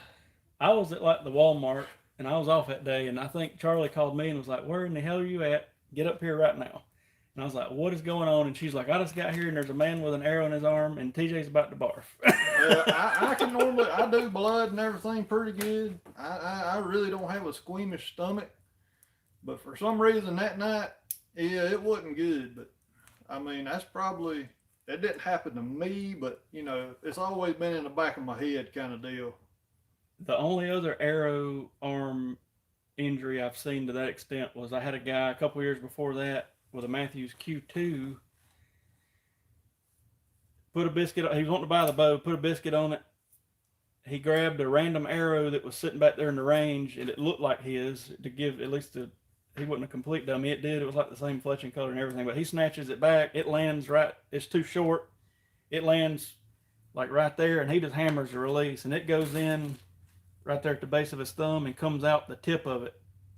I was at like the Walmart, and I was off that day, and I think Charlie called me and was like, "Where in the hell are you at? Get up here right now." And I was like, "What is going on?" And she's like, "I just got here, and there's a man with an arrow in his arm, and TJ's about to barf." I can normally, I do blood and everything pretty good. I really don't have a squeamish stomach. But for some reason that night, yeah, it wasn't good. But I mean, that's probably, it didn't happen to me, but you know, it's always been in the back of my head kind of deal. The only other arrow arm injury I've seen to that extent was I had a guy a couple years before that with a Matthews Q2. Put a biscuit. He was wanting to buy the bow. Put a biscuit on it. He grabbed a random arrow that was sitting back there in the range, and it looked like his to give at least a. He wasn't a complete dummy. It did. It was like the same fletching color and everything. But he snatches it back. It lands right. It's too short. It lands like right there, and he just hammers the release, and it goes in right there at the base of his thumb and comes out the tip of it,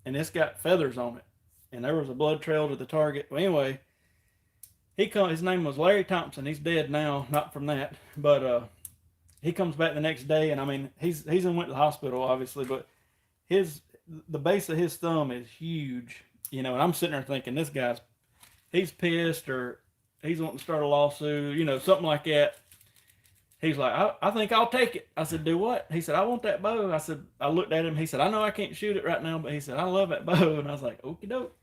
and it's got feathers on it, and there was a blood trail to the target. Well, anyway, his name was Larry Thompson. He's dead now, not from that, but he comes back the next day, and I mean, he's went to the hospital obviously, but the base of his thumb is huge, you know, and I'm sitting there thinking he's pissed or he's wanting to start a lawsuit, you know, something like that. He's like, I think I'll take it. I said, do what? He said, I want that bow. I said, I looked at him. He said, I know I can't shoot it right now, but he said, I love that bow. And I was like, okie doke,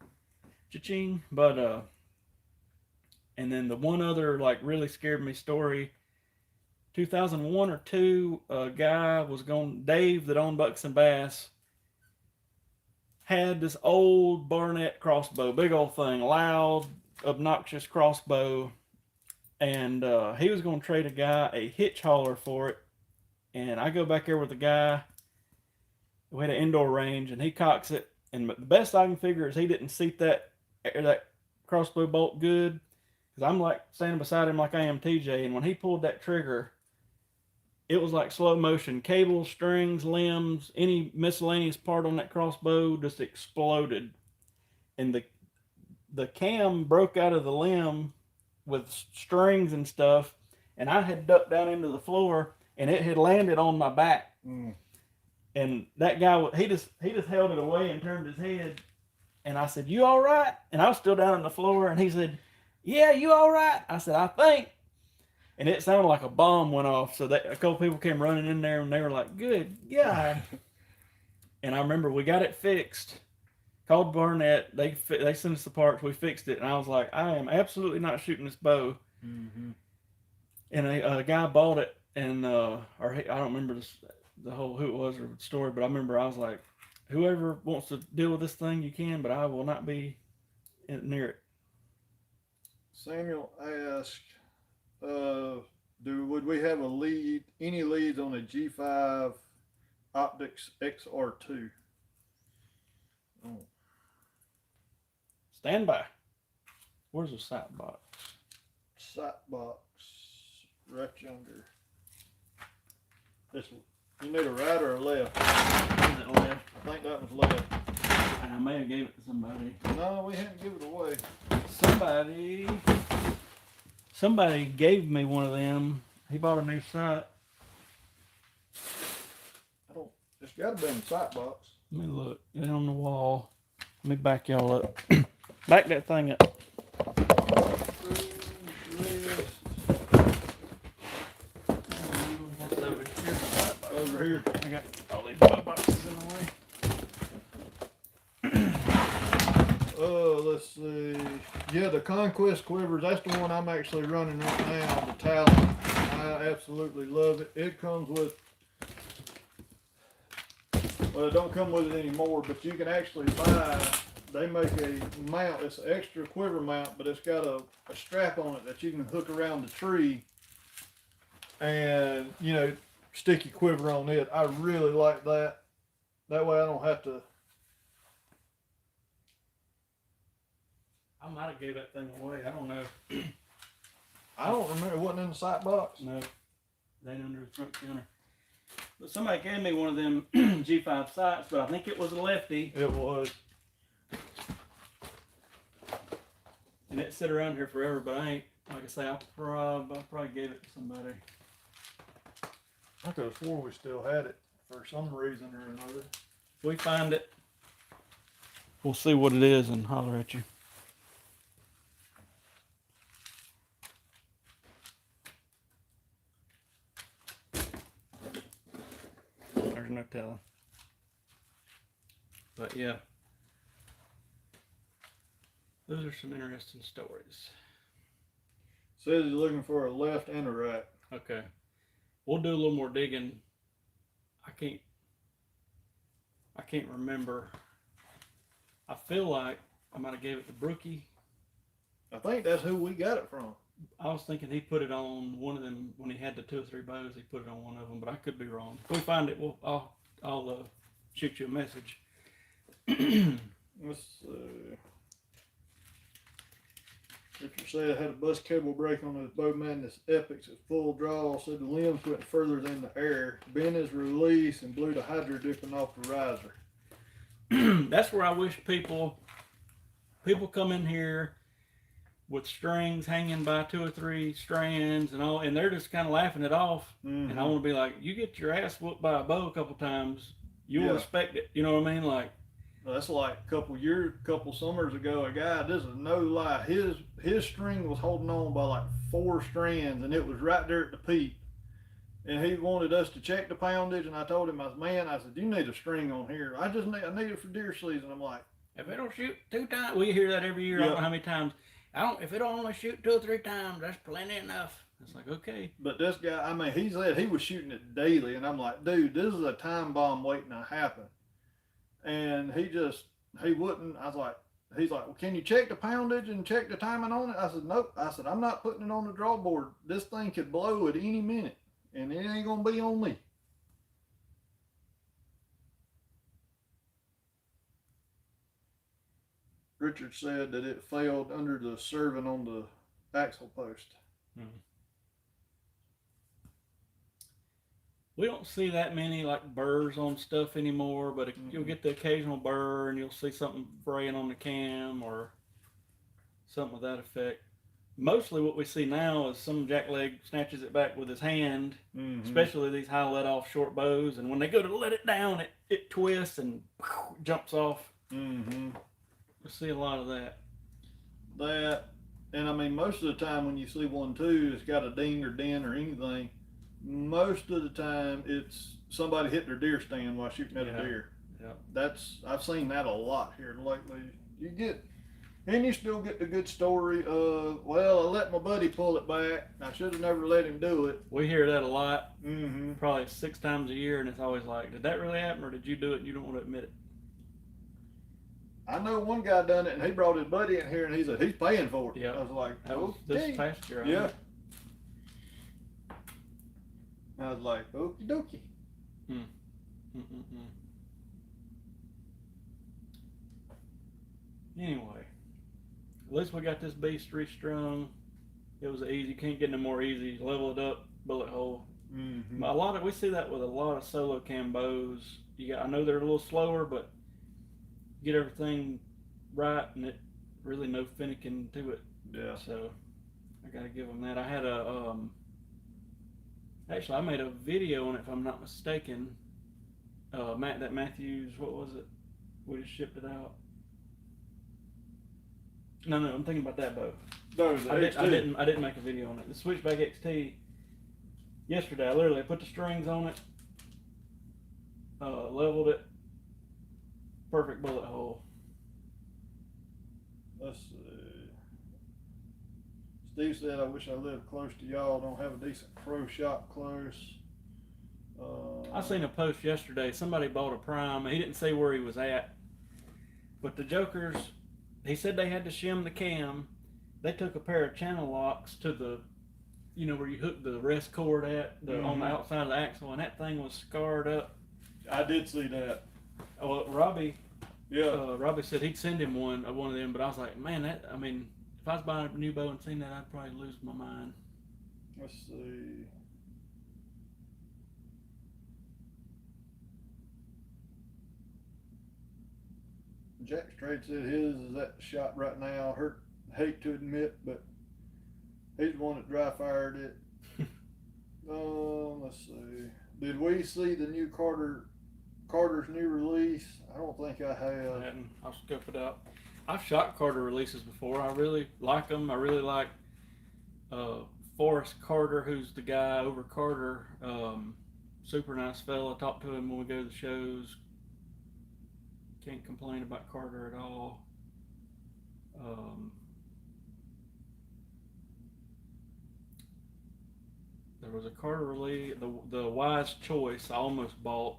cha-ching. But, and then the one other, like, really scared me story, 2001 or 2, a guy was Dave that owned Bucks and Bass, had this old Barnett crossbow, big old thing, loud, obnoxious crossbow. And he was going to trade a guy a hitch hauler for it. And I go back there with the guy. We had an indoor range, and he cocks it. And the best I can figure is he didn't seat that crossbow bolt good. Because I'm like standing beside him like I am TJ. And when he pulled that trigger, it was like slow motion. Cables, strings, limbs, any miscellaneous part on that crossbow just exploded. And the cam broke out of the limb with strings and stuff, and I had ducked down into the floor, and it had landed on my back. And that guy, he just held it away and turned his head, and I said, "You all right?" And I was still down on the floor, and he said, "Yeah, you all right?" I said, "I think." And it sounded like a bomb went off. So a couple people came running in there, and they were like, "Good God!" And I remember we got it fixed. Called Barnett. They sent us the parts. We fixed it, and I was like, I am absolutely not shooting this bow. Mm-hmm. And a guy bought it, and I don't remember the whole who it was or the story, but I remember I was like, whoever wants to deal with this thing, you can, but I will not be near it. Samuel asked, would we have any leads on a G5 Optics XR2? Oh. Stand by. Where's the sight box? Sight box, right yonder. You need a right or a left? Is it left? I think that was left. And I may have gave it to somebody. No, we hadn't given it away. Somebody gave me one of them. He bought a new sight. It's got to be in the sight box. Let me look. It's on the wall. Let me back y'all up. Back that thing up. Over here. I got all these boxes in the way. Let's see. Yeah, the Conquest Quivers. That's the one I'm actually running right now. The Talon. I absolutely love it. It comes with. Well, it don't come with it anymore, but you can actually buy. They make a mount. It's an extra quiver mount, but it's got a strap on it that you can hook around the tree, and stick your quiver on it. I really like that. That way I don't have to. I might have gave that thing away. I don't know. I don't remember. It wasn't in the sight box. No, they ain't under the front counter. But somebody gave me one of them G5 sights, but I think it was a lefty. It was. And it sit around here forever, but I ain't. Like I say, I probably gave it to somebody. I could have swore we still had it for some reason or another. If we find it, we'll see what it is and holler at you. There's no telling. But yeah, those are some interesting stories. Says he's looking for a left and a right. Okay. We'll do a little more digging. I can't remember. I feel like I might have gave it to Brookie. I think that's who we got it from. I was thinking he put it on one of them when he had the 2 or 3 bows. He put it on one of them, but I could be wrong. If we find it, I'll shoot you a message. Let's see. Richard said I had a bust cable break on his Bow Madness Epics at full draw. Said the limbs went further than the air. Bent his release and blew the hydro dipping off the riser. That's where I wish people come in here with strings hanging by 2 or 3 strands and all, and they're just kind of laughing it off. Mm-hmm. And I want to be like, you get your ass whooped by a bow a couple times, you'll respect it. You know what I mean? Like, that's like a couple summers ago. A guy, this is no lie, his string was holding on by like 4 strands, and it was right there at the peak. And he wanted us to check the poundage, and I told him, I said, you need a string on here. I need it for deer season. I'm like, if it don't shoot 2 times, we hear that every year. I don't know how many times. If it don't only shoot 2 or 3 times, that's plenty enough. It's like, okay. But this guy, I mean, he said he was shooting it daily, and I'm like, dude, this is a time bomb waiting to happen. And he wouldn't. I was like, he's like, well, can you check the poundage and check the timing on it? I said, nope. I said, I'm not putting it on the draw board. This thing could blow at any minute, and it ain't gonna be on me. Richard said that it failed under the serving on the axle post. Mm-hmm. We don't see that many like burrs on stuff anymore, but you'll get the occasional burr and you'll see something fraying on the cam or something with that effect. Mostly what we see now is some jackleg snatches it back with his hand, especially these high let off short bows, and when they go to let it down, it twists and jumps off. Mm-hmm. We see a lot of that. And I mean, most of the time when you see one too, it's got a ding or dent or anything. Most of the time, it's somebody hit their deer stand while shooting at a deer. Yeah. I've seen that a lot here lately. And you still get the good story of, well, I let my buddy pull it back. I should have never let him do it. We hear that a lot. Mm-hmm. Probably 6 times a year, and it's always like, did that really happen, or did you do it and you don't want to admit it? I know one guy done it, and he brought his buddy in here, and he said he's paying for it. Yeah. I was like, that was this past year. Yeah. I was like, okie dokie. Anyway, at least we got this beast restrung. It was easy. Can't get no more easy. Level it up, bullet hole. Mm-hmm. We see that with a lot of solo cam bows. I know they're a little slower, but get everything right, and it really no finicking to it. Yeah. So I got to give them that. I had actually I made a video on it if I'm not mistaken. That Matthews, what was it? We just shipped it out. No, I'm thinking about that bow. I didn't make a video on it. The Switchback XT. Yesterday, I literally put the strings on it, leveled it, perfect bullet hole. Let's see. Steve said, I wish I lived close to y'all. Don't have a decent pro shop close. I seen a post yesterday. Somebody bought a prime. He didn't say where he was at, but the jokers, he said they had to shim the cam. They took a pair of channel locks to the, where you hook the rest cord at, on the outside of the axle, and that thing was scarred up. I did see that. Well, Robbie said he'd send him one of them, but I was like, man, if I was buying a new bow and seen that, I'd probably lose my mind. Let's see. Jack Straight said his is at the shop right now. Hate to admit, but he's the one that dry fired it. Let's see. Did we see the new Carter's new release? I don't think I have. I hadn't. I'll scope it out. I've shot Carter releases before. I really like them. I really like Forrest Carter, who's the guy over Carter. Super nice fella. Talk to him when we go to the shows. Can't complain about Carter at all. There was a Carter release, the Wise Choice I almost bought,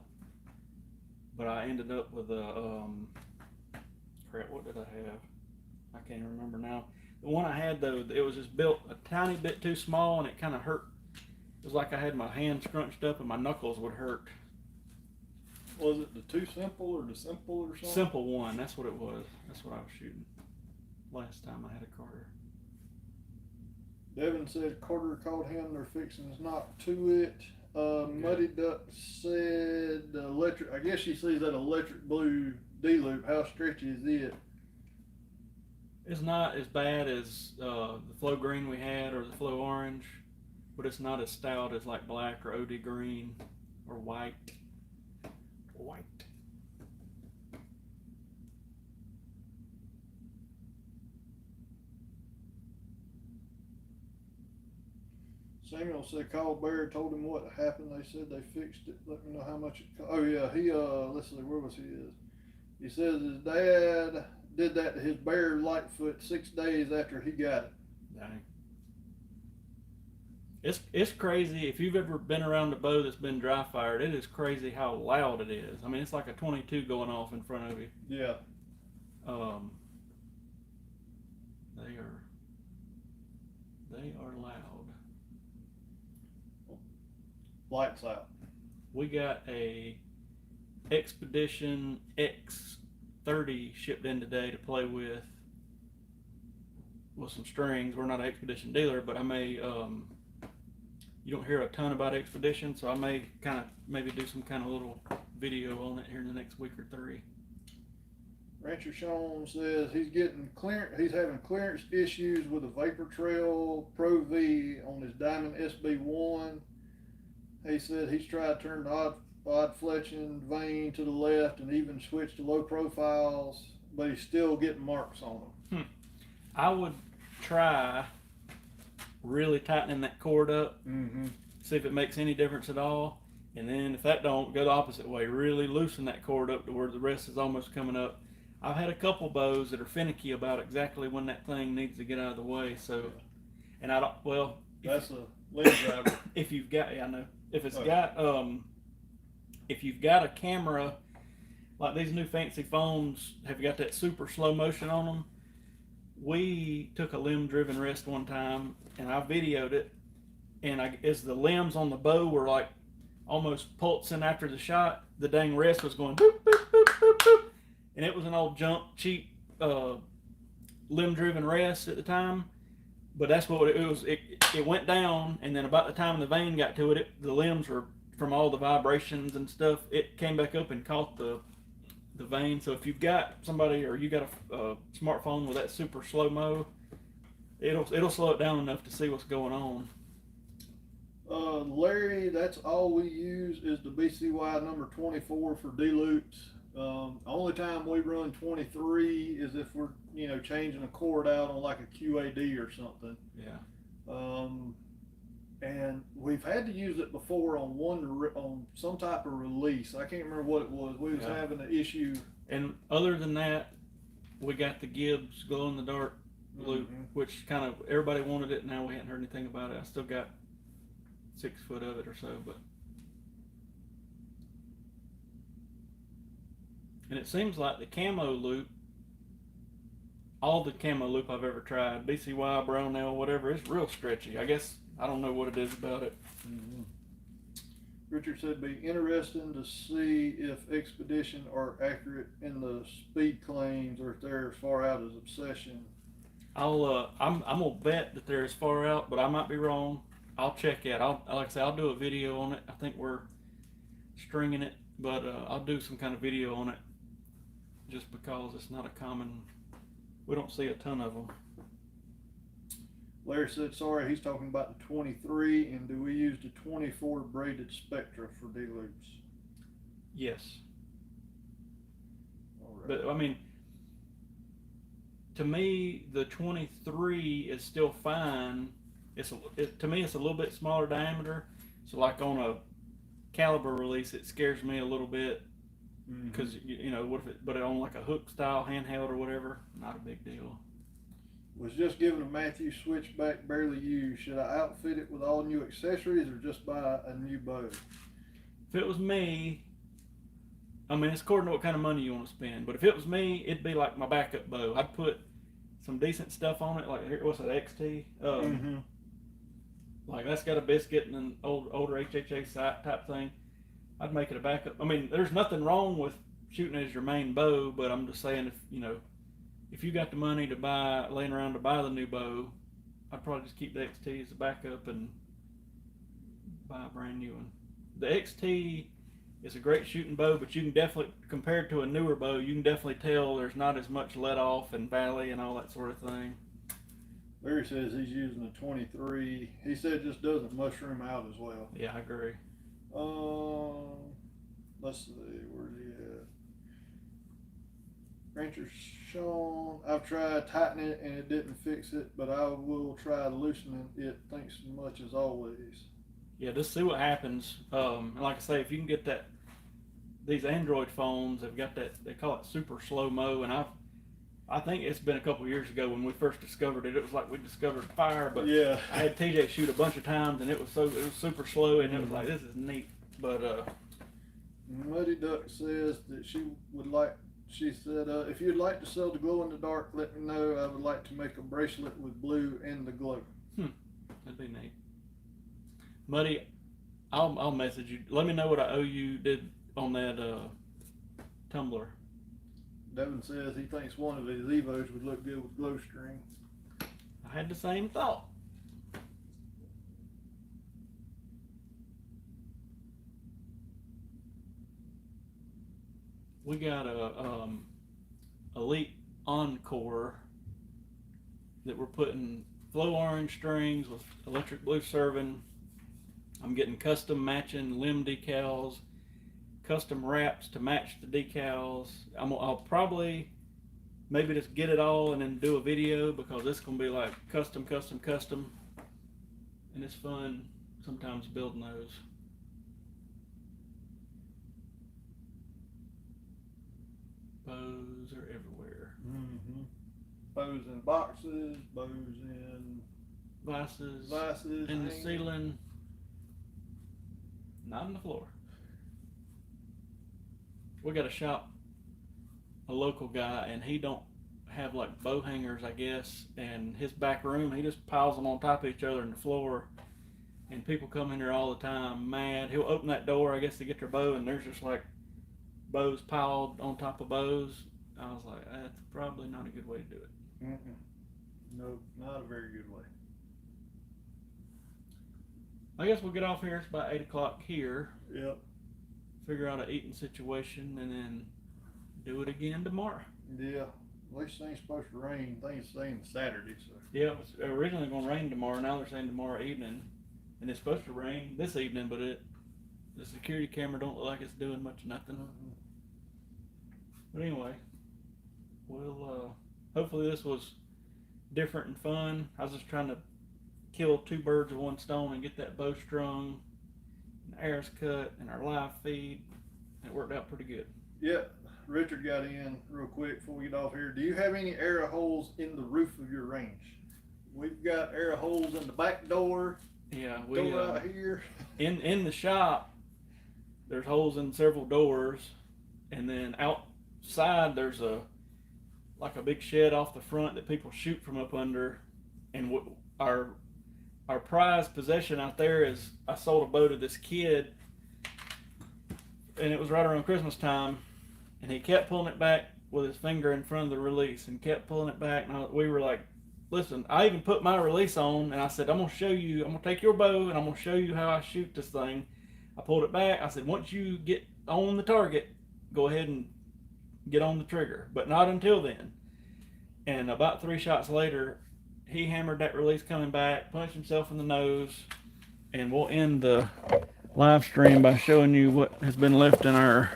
but I ended up with a crap. What did I have? I can't even remember now. The one I had though, it was just built a tiny bit too small, and it kind of hurt. It was like I had my hand scrunched up, and my knuckles would hurt. Was it the Too Simple or the Simple or something? Simple one. That's what it was. That's what I was shooting last time I had a Carter. Devin said Carter called him. They're fixing to knock to it. Muddy Duck said the electric. I guess she sees that electric blue D loop. How stretchy is it? It's not as bad as the Flow Green we had or the Flow Orange, but it's not as stout as like black or OD Green or white. White. Samuel said called Bear, told him what happened. They said they fixed it. Let me know how much it cost. Oh yeah, he let's see, where was he? He says his dad did that to his Bear Lightfoot 6 days after he got it. Dang. It's crazy. If you've ever been around a bow that's been dry fired, it is crazy how loud it is. I mean, it's like a 22 going off in front of you. Yeah. They are loud. Lights out. We got a Expedition X30 shipped in today to play with some strings. We're not an Expedition dealer, but I may you don't hear a ton about Expedition, so I may maybe do some kind of little video on it here in the next week or 3. Rancher Sean says he's getting he's having clearance issues with the Vapor Trail Pro V on his Diamond SB1. He said he's tried to turn the odd fletching vane to the left and even switched to low profiles, but he's still getting marks on them. I would try really tightening that cord up, see if it makes any difference at all, and then if that don't, go the opposite way. Really loosen that cord up to where the rest is almost coming up. I've had a couple bows that are finicky about exactly when that thing needs to get out of the way. So, and I don't. Well, that's a lead driver. If you've got, yeah, I know. If it's got, if you've got a camera, like these new fancy phones have got that super slow motion on them. We took a limb-driven rest one time, and I videoed it. And as the limbs on the bow were like almost pulsing after the shot, the dang rest was going boop boop boop boop boop, and it was an old junk cheap limb-driven rest at the time. But that's what it was. It went down, and then about the time the vane got to it, the limbs were, from all the vibrations and stuff, it came back up and caught the vane. So if you've got somebody or you got a smartphone with that super slow mo, it'll slow it down enough to see what's going on. Larry, that's all we use is the BCY number 24 for D-loops. Only time we run 23 is if we're, changing a cord out on like a QAD or something. Yeah. And we've had to use it before on some type of release. I can't remember what it was. We was having an issue. And other than that, we got the Gibbs glow in the dark loop, which kind of everybody wanted it. Now we hadn't heard anything about it. I still got 6 foot of it or so, but. And it seems like the camo loop, all the camo loop I've ever tried, BCY, Brownell, whatever, it's real stretchy. I guess, I don't know what it is about it. Richard said it'd be interesting to see if Expedition are accurate in the speed claims or if they're as far out as Obsession. I'm gonna bet that they're as far out, but I might be wrong. I'll check it. Like I say, I'll do a video on it. I think we're stringing it, but I'll do some kind of video on it just because it's not a common, we don't see a ton of them. Larry said, sorry, he's talking about the 23, and do we use the 24 braided Spectra for D-loops? Yes. All right. But, I mean, to me, the 23 is still fine. To me, it's a little bit smaller diameter. So, like on a caliber release, it scares me a little bit. Because, what if but on like a hook style handheld or whatever, not a big deal. Was just given a Matthew switchback barely used. Should I outfit it with all new accessories or just buy a new bow? If it was me, I mean, it's according to what kind of money you want to spend. But if it was me, it'd be like my backup bow. I'd put some decent stuff on it, like here, what's that, XT? Like that's got a biscuit and an older HHA sight type thing. I'd make it a backup. I mean, there's nothing wrong with shooting as your main bow, but I'm just saying if you got the money to buy, laying around to buy the new bow, I'd probably just keep the XT as a backup and buy a brand new one. The XT is a great shooting bow, but you can definitely, compared to a newer bow, you can definitely tell there's not as much let off and valley and all that sort of thing. Larry says he's using a 23. He said it just doesn't mushroom out as well. Yeah, I agree. Let's see, where's he at? Rancher Sean, I've tried tightening it and it didn't fix it, but I will try loosening it. Thanks so much as always. Yeah, just see what happens. And like I say, if you can get these Android phones have got that, they call it super slow mo, and I think it's been a couple years ago when we first discovered it. It was like we discovered fire, but yeah, I had TJ shoot a bunch of times, and it was super slow, and it was like, this is neat. But Muddy Duck says that she said, if you'd like to sell the glow in the dark, let me know. I would like to make a bracelet with blue and the glow. That'd be neat. Muddy, I'll message you. Let me know what I owe you did on that Tumblr. Devin says he thinks one of his Evos would look good with glow string. I had the same thought. We got a Elite Encore that we're putting flow orange strings with electric blue serving. I'm getting custom matching limb decals, custom wraps to match the decals. I'll probably maybe just get it all and then do a video, because it's going to be like custom, and it's fun sometimes building those. Bows are everywhere. Bows in boxes, bows in Vices hanging. in the ceiling, not on the floor. We got to shop a local guy, and he don't have like bow hangers, I guess, and his back room, he just piles them on top of each other on the floor, and people come in there all the time mad. He'll open that door, I guess, to get their bow, and there's just like bows piled on top of bows. I was like, that's probably not a good way to do it. No, not a very good way. I guess we'll get off here. It's about 8 o'clock here. Yep. Figure out an eating situation and then do it again tomorrow. Yeah. At least it ain't supposed to rain. I think it's saying Saturday, so. Yeah, it was originally going to rain tomorrow. Now they're saying tomorrow evening. And it's supposed to rain this evening, but the security camera don't look like it's doing much of nothing. But anyway, we'll hopefully this was different and fun. I was just trying to kill 2 birds with 1 stone and get that bow strung, and the arrows cut, and our live feed. It worked out pretty good. Yeah, Richard got in real quick before we get off here. Do you have any arrow holes in the roof of your range? We've got arrow holes in the back door. Yeah, door out here. In the shop, there's holes in several doors, and then outside there's like a big shed off the front that people shoot from up under, and our prized possession out there is, I sold a bow to this kid, and it was right around Christmas time, and he kept pulling it back with his finger in front of the release and kept pulling it back, and we were like, listen, I even put my release on, and I said, I'm going to take your bow, and I'm going to show you how I shoot this thing. I pulled it back. I said, once you get on the target, go ahead and get on the trigger, but not until then. And about 3 shots later, he hammered that release coming back, punched himself in the nose, and we'll end the live stream by showing you what has been left in our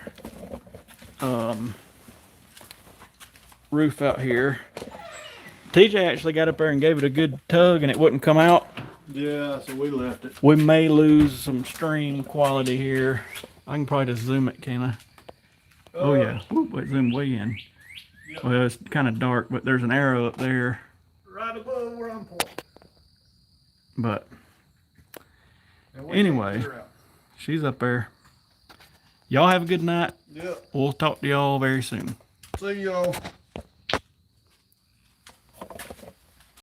roof out here. TJ actually got up there and gave it a good tug, and it wouldn't come out. Yeah, so we left it. We may lose some stream quality here. I can probably just zoom it, can I? Oh yeah. Wait, zoom way in. Yep. Well, it's kind of dark, but there's an arrow up there. Right right above where I'm pointing. But And we anyway, can't get her out. she's up there. Y'all have a good night. Yep. We'll talk to y'all very soon. See y'all.